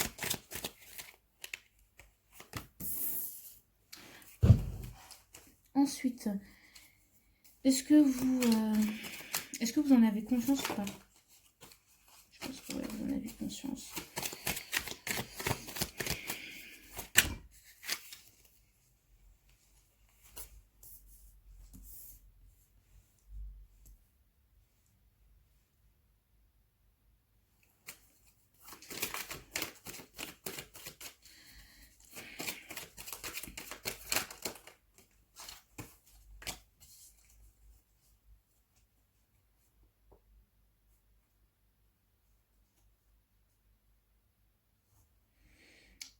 Ensuite, est-ce que vous en avez conscience ou pas? Je pense que ouais, vous en avez conscience.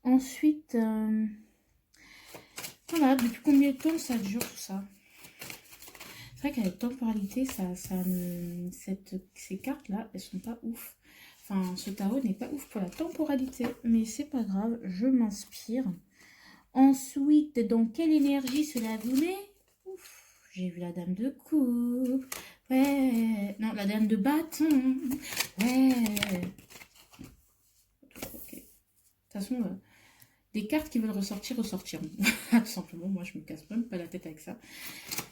Ensuite, voilà, depuis combien de temps ça dure tout ça? C'est vrai qu'avec temporalité, ces cartes-là, elles sont pas ouf. Enfin, ce tarot n'est pas ouf pour la temporalité, mais c'est pas grave, je m'inspire. Ensuite, dans quelle énergie cela vous met? Ouf, j'ai vu la dame de coupe. Ouais, non, la dame de bâton. Ouais. Ok. De toute façon, des cartes qui veulent ressortir, ressortiront. Tout simplement, moi je me casse même pas la tête avec ça.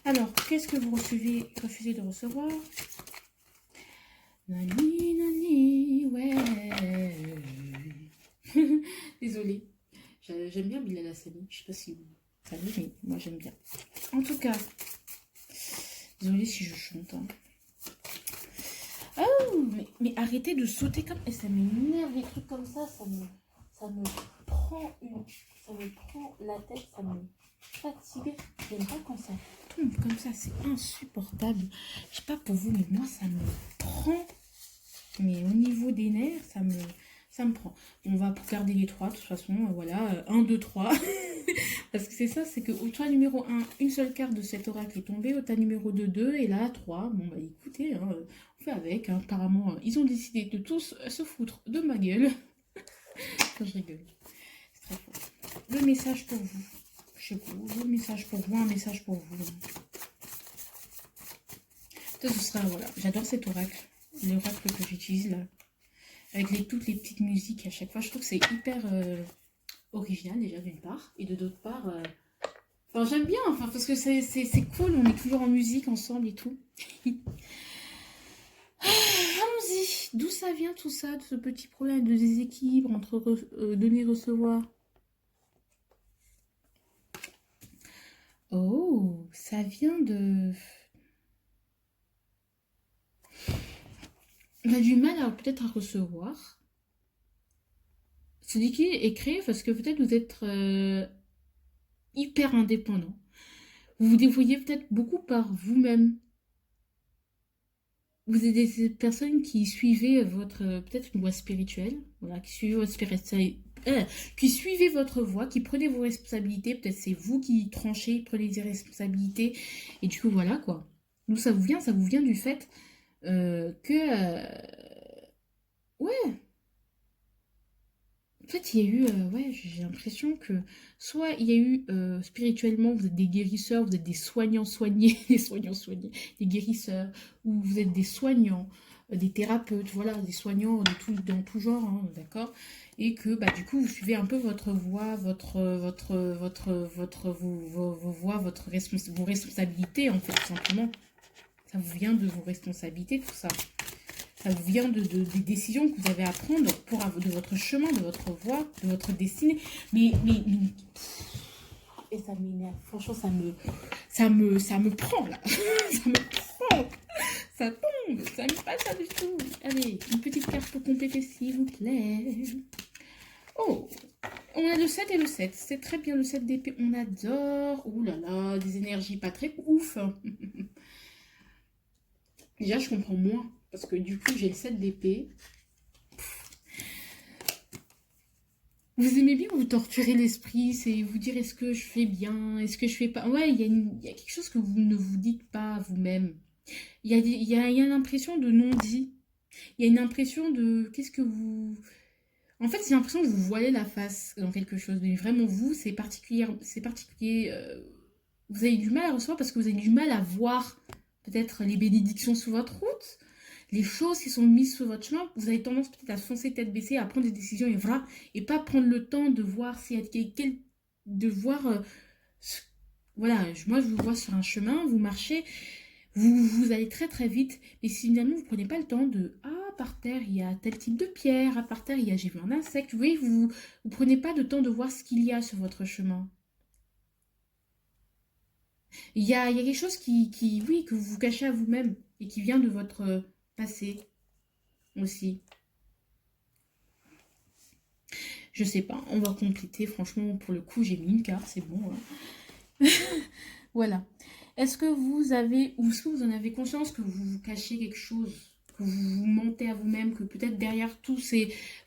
Alors, qu'est-ce que vous refusez de recevoir? Nani, nani, ouais. Désolée. J'aime bien Bilal Hassani. Je sais pas si vous savez, mais moi j'aime bien. En tout cas, désolée si je chante. Hein. Oh, mais arrêtez de sauter comme... Et ça m'énerve, les trucs comme ça me prend la tête, ça me fatigue. J'aime pas quand ça tombe comme ça, c'est insupportable. Je sais pas pour vous, mais moi ça me prend. Mais au niveau des nerfs, ça me prend. On va garder les trois, de toute façon, voilà, 1, 2, 3. Parce que c'est ça, c'est que au tas numéro 1, une seule carte de cet oracle est tombée, au tas numéro 2, 2, et là, 3. Bon, bah écoutez, hein, on fait avec. Hein. Apparemment, ils ont décidé de tous se foutre de ma gueule. Je rigole. C'est très fort. Le message pour vous. Chez vous, le message pour vous, un message pour vous. Ça, ce sera, voilà. J'adore cet oracle. L'oracle que j'utilise là. Avec toutes les petites musiques à chaque fois. Je trouve que c'est hyper original déjà d'une part. Et de d'autre part, enfin, j'aime bien. Enfin, parce que c'est cool. On est toujours en musique ensemble et tout. Allons-y. D'où ça vient tout ça, de ce petit problème de déséquilibre entre donner et recevoir? Oh, ça vient de... On a du mal peut-être à recevoir. Ce liquide est créé parce que peut-être vous êtes hyper indépendant. Vous vous débrouillez peut-être beaucoup par vous-même. vous êtes des personnes qui suivaient votre, peut-être une voie spirituelle, voilà, qui suivaient votre spiritualité, qui suivaient votre voie, qui prenaient vos responsabilités, peut-être c'est vous qui tranchez, prenez des responsabilités, et du coup, voilà, quoi. D'où ça vous vient du fait ouais, en fait, il y a eu, ouais, j'ai l'impression que soit il y a eu spirituellement, vous êtes des guérisseurs, vous êtes des soignants soignés, des soignants soignés, des guérisseurs, ou vous êtes des soignants, des thérapeutes, voilà, des soignants dans tout genre, hein, d'accord? Et que bah, du coup, vous suivez un peu votre voie, vos voies, vos responsabilités, en fait, tout simplement. Ça vous vient de vos responsabilités, tout ça. Ça vient des décisions que vous avez à prendre de votre chemin, de votre voie, de votre destinée. Et ça m'énerve. Franchement, ça me prend là. Ça me prend. Ça tombe. Ça n'aime pas ça du tout. Allez, une petite carte pour compléter, s'il vous plaît. Oh, on a le 7 et le 7. C'est très bien le 7 d'épée. On adore. Ouh là là, des énergies pas très ouf. Déjà, je comprends moins. Parce que du coup, j'ai le 7 d'épée. Vous aimez bien vous torturer l'esprit, c'est vous dire est-ce que je fais bien, est-ce que je fais pas. Ouais, il y a quelque chose que vous ne vous dites pas vous-même. Il y a une impression de non-dit. Il y a une impression de qu'est-ce que vous. En fait, j'ai l'impression que vous voilez la face dans quelque chose. Mais vraiment, vous, c'est particulier. C'est particulier. Vous avez du mal à recevoir parce que vous avez du mal à voir peut-être les bénédictions sous votre route, les choses qui sont mises sur votre chemin. Vous avez tendance peut-être à foncer tête baissée, à prendre des décisions et voilà, et pas prendre le temps de voir s'il y a de voir. Voilà, moi je vous vois sur un chemin, vous marchez, vous allez très très vite, et si finalement vous prenez pas le temps de par terre il y a tel type de pierre, par terre il y a j'ai vu un insecte, vous voyez, vous prenez pas de temps de voir ce qu'il y a sur votre chemin. Il y a quelque chose oui, que vous vous cachez à vous-même et qui vient de votre passé aussi. Je sais pas, on va compléter. Franchement, pour le coup, j'ai mis une carte, c'est bon, hein. Voilà. Est-ce que vous avez, ou est-ce que vous en avez conscience que vous vous cachez quelque chose, que vous vous mentez à vous-même, que peut-être derrière tous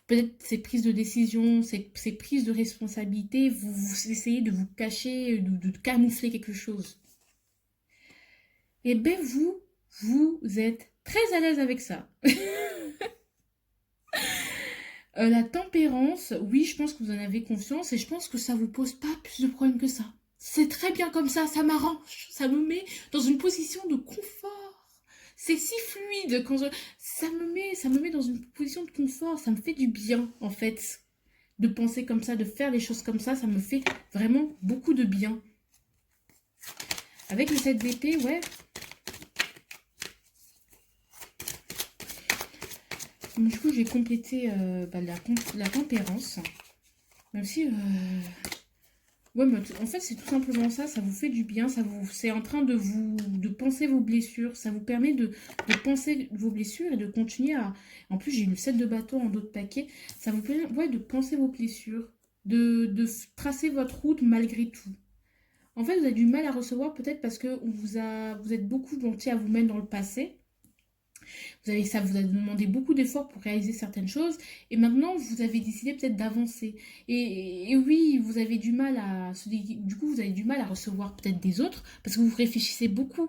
peut-être ces prises de décision, ces prises de responsabilité, vous essayez de vous cacher, de camoufler quelque chose. Eh bien, vous êtes très à l'aise avec ça. La tempérance, oui, je pense que vous en avez confiance et je pense que ça vous pose pas plus de problèmes que ça. C'est très bien comme ça m'arrange, ça me met dans une position de confort. C'est si fluide ça me met dans une position de confort, ça me fait du bien en fait de penser comme ça, de faire les choses comme ça me fait vraiment beaucoup de bien. Avec le 7 d'épée, ouais. Du coup, j'ai complété la tempérance. Même si ouais, mais en fait, c'est tout simplement ça, ça vous fait du bien, c'est en train de penser vos blessures, ça vous permet de penser vos blessures et de continuer à, en plus, j'ai eu le 7 de bâton en dos de paquet, ça vous permet, ouais, de penser vos blessures, tracer votre route malgré tout. En fait, vous avez du mal à recevoir peut-être parce que vous êtes beaucoup menti à vous-même dans le passé, ça vous a demandé beaucoup d'efforts pour réaliser certaines choses. Et maintenant, vous avez décidé peut-être d'avancer. Et oui, vous avez du mal du coup, vous avez du mal à recevoir peut-être des autres parce que vous réfléchissez beaucoup.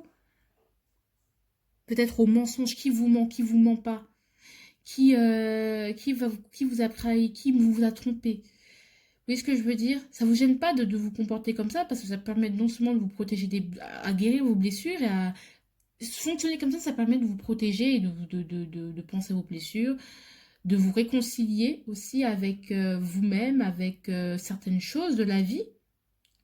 Peut-être aux mensonges, qui vous ment pas, qui vous a trahi, qui vous a trompé. Vous voyez ce que je veux dire? Ça vous gêne pas de vous comporter comme ça parce que ça permet non seulement de vous protéger à guérir vos blessures et à fonctionner comme ça permet de vous protéger et de penser vos blessures, de vous réconcilier aussi avec vous-même, avec certaines choses de la vie.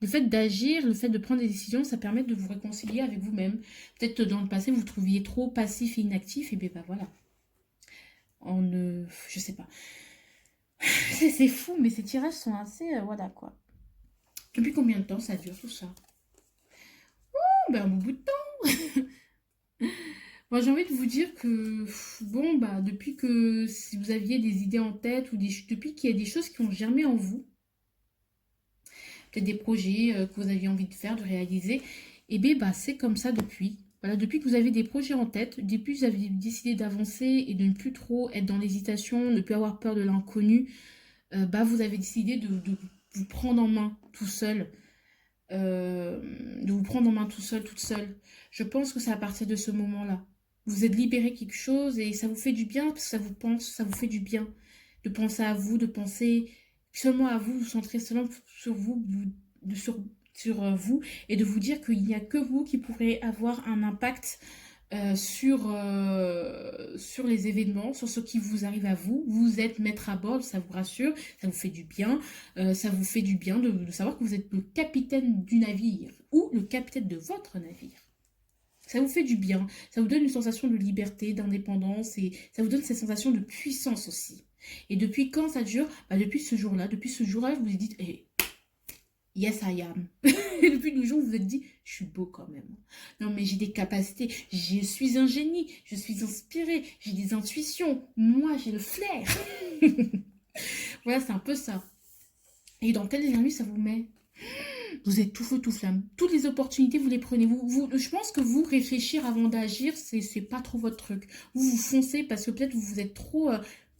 Le fait d'agir, le fait de prendre des décisions, ça permet de vous réconcilier avec vous-même. Peut-être que dans le passé, vous vous trouviez trop passif et inactif, et bien bah voilà. Je sais pas. C'est fou, mais ces tirages sont assez... voilà quoi. Depuis combien de temps ça dure tout ça? Oh, ben un bout de temps. Moi, j'ai envie de vous dire que, bon, bah, depuis que si vous aviez des idées en tête ou depuis qu'il y a des choses qui ont germé en vous, peut-être des projets que vous aviez envie de faire, de réaliser, et bien, bah, c'est comme ça depuis. Voilà, depuis que vous avez des projets en tête, depuis que vous avez décidé d'avancer et de ne plus trop être dans l'hésitation, ne plus avoir peur de l'inconnu, bah, vous avez décidé de vous prendre en main tout seul. De vous prendre en main tout seul, toute seule. Je pense que c'est à partir de ce moment-là. Vous êtes libéré quelque chose et ça vous fait du bien parce que ça vous pense, ça vous fait du bien de penser à vous, de penser seulement à vous, vous centrer seulement sur vous, sur vous et de vous dire qu'il n'y a que vous qui pourrez avoir un impact sur les événements, sur ce qui vous arrive à vous. Vous êtes maître à bord, ça vous rassure, ça vous fait du bien. Ça vous fait du bien de savoir que vous êtes le capitaine du navire ou le capitaine de votre navire. Ça vous fait du bien, ça vous donne une sensation de liberté, d'indépendance et ça vous donne cette sensation de puissance aussi. Et depuis quand ça dure? Bah, depuis ce jour-là, vous vous dites, hey, yes I am. Et depuis le jour où vous vous êtes dit, je suis beau quand même. Non mais j'ai des capacités, je suis un génie, je suis inspirée, j'ai des intuitions, moi j'ai le flair. Voilà, c'est un peu ça. Et dans quelle énergie ça vous met? Vous êtes tout feu, tout flamme. Toutes les opportunités, vous les prenez. Je pense que vous, réfléchir avant d'agir, c'est pas trop votre truc. Vous foncez parce que peut-être vous êtes trop...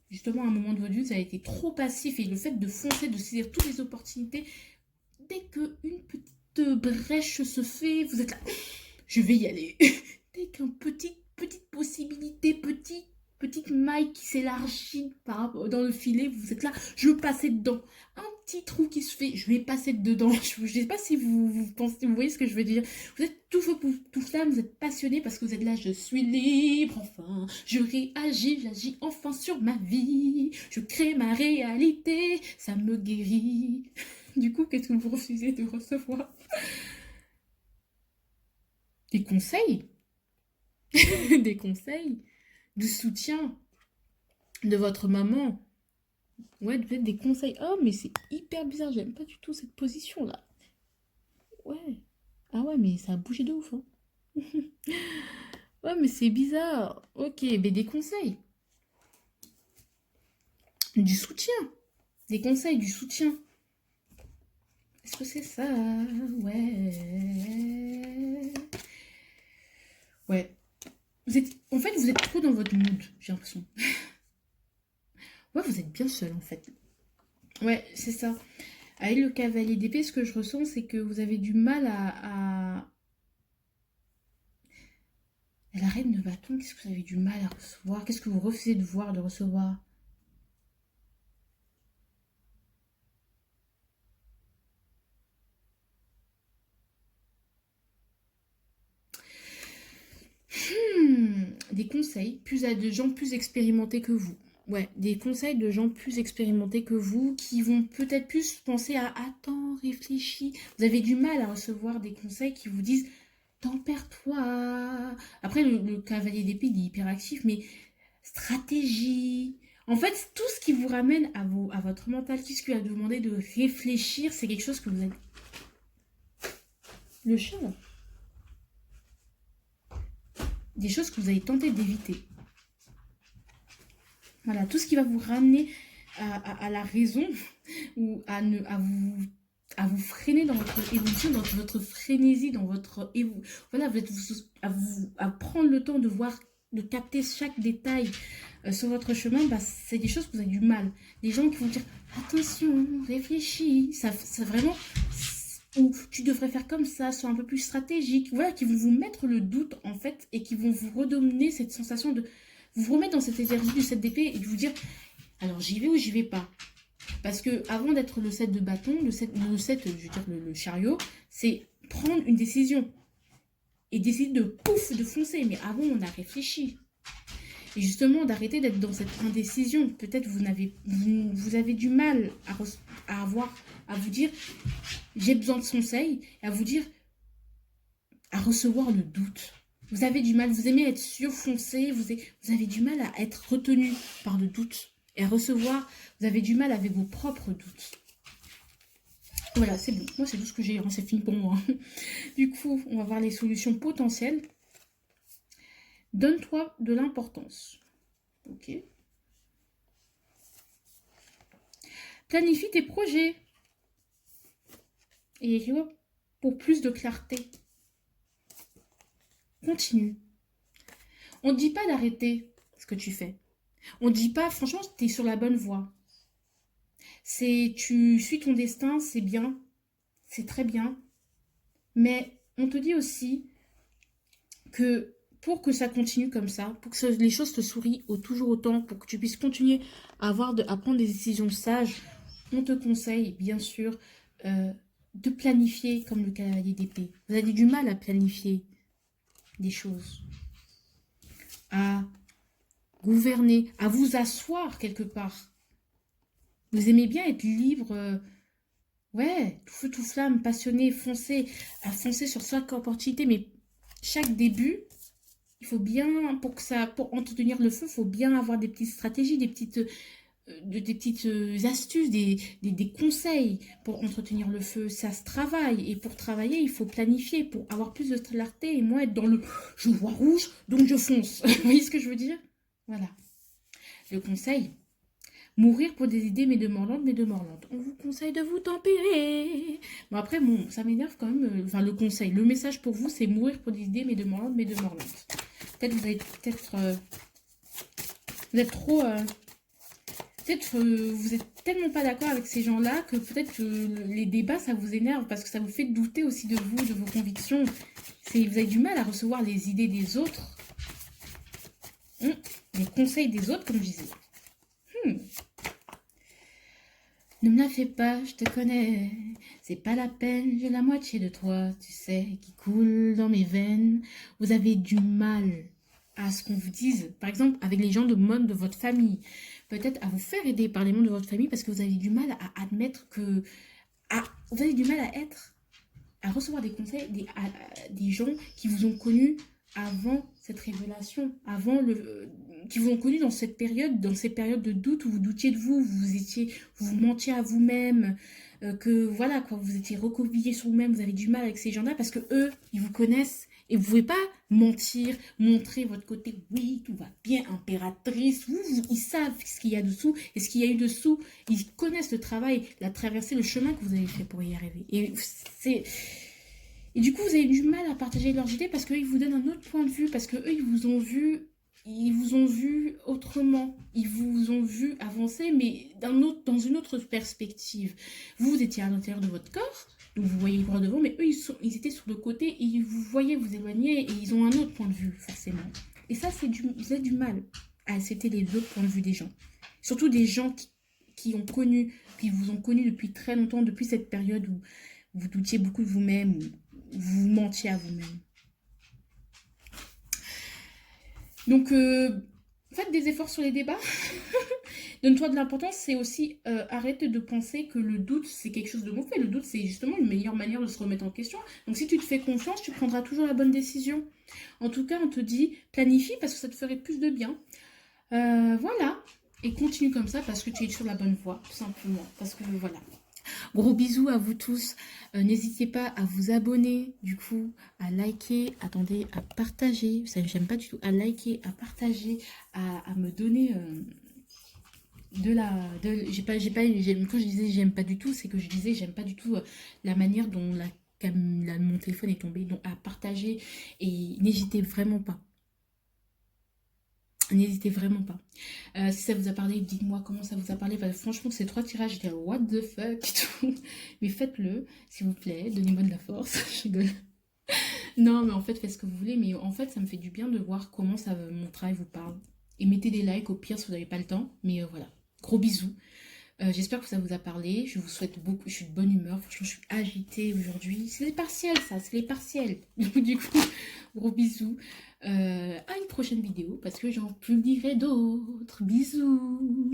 justement, à un moment de votre vie, vous avez été trop passif. Et le fait de foncer, de saisir toutes les opportunités, dès qu'une petite brèche se fait, vous êtes là, je vais y aller. Dès qu'une petite possibilité, petite maille qui s'élargit dans le filet, vous êtes là, je veux passer dedans. Un petit trou qui se fait, je vais passer dedans. Je ne sais pas si vous pensez, vous voyez ce que je veux dire. Vous êtes tout feu, tout flamme, vous êtes passionné parce que vous êtes là, je suis libre enfin, je réagis, j'agis enfin sur ma vie, je crée ma réalité, ça me guérit. Du coup, qu'est-ce que vous refusez de recevoir? Des conseils, des conseils, du soutien de votre maman. Ouais, peut-être des conseils. Oh, mais c'est hyper bizarre, j'aime pas du tout cette position-là. Ouais. Ah ouais, mais ça a bougé de ouf, hein. Ouais, mais c'est bizarre. Ok, mais des conseils. Du soutien. Des conseils, du soutien. Est-ce que c'est ça? Ouais. Ouais. En fait, vous êtes trop dans votre mood, j'ai l'impression. Ouais, vous êtes bien seul, en fait. Ouais, c'est ça. Avec le cavalier d'épée, ce que je ressens, c'est que vous avez du mal à... La reine de bâton, qu'est-ce que vous avez du mal à recevoir? Qu'est-ce que vous refusez de voir, de recevoir? Des conseils plus à de gens plus expérimentés que vous. Ouais, des conseils de gens plus expérimentés que vous qui vont peut-être plus penser à attends, réfléchis. Vous avez du mal à recevoir des conseils qui vous disent tempère-toi. Après, le cavalier d'épée, il est hyper actif, mais stratégie. En fait, tout ce qui vous ramène à votre mental, tout ce qui va vous demander de réfléchir, c'est quelque chose que vous avez. Le chat, des choses que vous avez tenté d'éviter. Voilà, tout ce qui va vous ramener à la raison ou à vous freiner dans votre évolution, dans votre frénésie, dans votre... Voilà, à prendre le temps de voir, de capter chaque détail sur votre chemin, bah, c'est des choses que vous avez du mal. Des gens qui vont dire, attention, réfléchis, ça vraiment... Ou tu devrais faire comme ça, sois un peu plus stratégique. Voilà, qui vont vous mettre le doute, en fait, et qui vont vous redonner cette sensation de... Vous remettre dans cette énergie du 7 d'épée et de vous dire, alors j'y vais ou j'y vais pas. Parce que avant d'être le 7 de bâton, le 7 je veux dire le chariot, c'est prendre une décision. Et décider de pouf, de foncer. Mais avant, on a réfléchi. Et justement, d'arrêter d'être dans cette indécision. Peut-être vous avez du mal à vous dire, j'ai besoin de conseils, et à vous dire, à recevoir le doute. Vous avez du mal, vous aimez être surfoncé, vous avez du mal à être retenu par le doute. Et à recevoir, vous avez du mal avec vos propres doutes. Voilà, c'est bon. Moi, c'est tout ce que j'ai. Hein, c'est fini pour moi. Du coup, on va voir les solutions potentielles. Donne-toi de l'importance. Ok. Planifie tes projets. Et pour plus de clarté. continue. On ne dit pas d'arrêter ce que tu fais. On ne dit pas, franchement, tu es sur la bonne voie. Tu suis ton destin, c'est bien, c'est très bien. Mais on te dit aussi que pour que ça continue comme ça, pour que les choses te sourient toujours autant, pour que tu puisses continuer à prendre des décisions sages, on te conseille, bien sûr, de planifier comme le cavalier d'épée. Vous avez du mal à planifier des choses, à gouverner, à vous asseoir quelque part. Vous aimez bien être libre, ouais, tout feu, tout flamme, passionné, à foncer sur chaque opportunité, mais chaque début, il faut bien, pour entretenir le feu, il faut bien avoir des petites stratégies, des petites astuces, des conseils pour entretenir le feu. Ça se travaille, et pour travailler, il faut planifier, pour avoir plus de clarté, et moi être dans le « je vois rouge, donc je fonce ». Vous voyez ce que je veux dire? Voilà. Le conseil, mourir pour des idées, mais de mort lente. On vous conseille de vous tempérer. Bon, après, bon, ça m'énerve quand même. Enfin, le conseil, le message pour vous, c'est mourir pour des idées, mais de mort lente. Peut-être vous êtes trop... peut-être vous êtes tellement pas d'accord avec ces gens-là que peut-être les débats, ça vous énerve parce que ça vous fait douter aussi de vous, de vos convictions. Vous avez du mal à recevoir les idées des autres. Les conseils des autres, comme je disais. Ne me la fais pas, je te connais. C'est pas la peine, j'ai la moitié de toi, tu sais, qui coule dans mes veines. Vous avez du mal à ce qu'on vous dise, par exemple, avec les gens de monde de votre famille. Peut-être à vous faire aider par les membres de votre famille parce que vous avez du mal à admettre que... vous avez du mal à recevoir des conseils des gens qui vous ont connu avant cette révélation, qui vous ont connu dans ces périodes de doute où vous doutiez de vous, vous mentiez à vous-même, que voilà, quoi, vous étiez recroquevillé sur vous-même, vous avez du mal avec ces gens-là parce que eux, ils vous connaissent et vous ne pouvez pas mentir, montrer votre côté, oui, tout va bien, impératrice, ils savent ce qu'il y a dessous et ce qu'il y a eu dessous, ils connaissent le travail, la traversée, le chemin que vous avez fait pour y arriver. Et du coup, vous avez du mal à partager leurs idées parce qu'eux, ils vous donnent un autre point de vue, parce qu'eux, ils vous ont vu autrement. Ils vous ont vu avancer, mais dans une autre perspective. Vous étiez à l'intérieur de votre corps, donc vous voyez droit devant, mais eux, ils étaient sur le côté, et ils vous voyaient vous éloigner, et ils ont un autre point de vue, forcément. Et ça, vous avez du mal à accepter les autres points de vue des gens. Surtout des gens qui vous ont connu depuis très longtemps, depuis cette période où vous doutiez beaucoup de vous-même, vous mentiez à vous-même. Donc, faites des efforts sur les débats. Donne-toi de l'importance. C'est aussi arrête de penser que le doute, c'est quelque chose de mauvais. Le doute, c'est justement une meilleure manière de se remettre en question. Donc, si tu te fais confiance, tu prendras toujours la bonne décision. En tout cas, on te dit planifie parce que ça te ferait plus de bien. Voilà. Et continue comme ça parce que tu es sur la bonne voie, tout simplement. Parce que voilà. Gros bisous à vous tous. N'hésitez pas à vous abonner, du coup, à liker, attendez, à partager. Ça, j'aime pas du tout. À liker, à partager, à me donner quand je disais j'aime pas du tout, c'est que je disais j'aime pas du tout la manière dont mon téléphone est tombé. Donc à partager et n'hésitez vraiment pas. N'hésitez vraiment pas. Si ça vous a parlé, dites-moi comment ça vous a parlé. Parce que franchement, ces 3 tirages, j'étais what the fuck et tout. Mais faites-le, s'il vous plaît. Donnez-moi de la force. Je rigole. Non, mais en fait, faites ce que vous voulez. Mais en fait, ça me fait du bien de voir comment mon travail vous parle. Et mettez des likes au pire si vous n'avez pas le temps. Mais voilà. Gros bisous. J'espère que ça vous a parlé. Je vous souhaite beaucoup. Je suis de bonne humeur. Franchement, je suis agitée aujourd'hui. C'est les partiels, ça. C'est les partiels. Du coup, gros bisous. À une prochaine vidéo parce que j'en publierai d'autres. Bisous.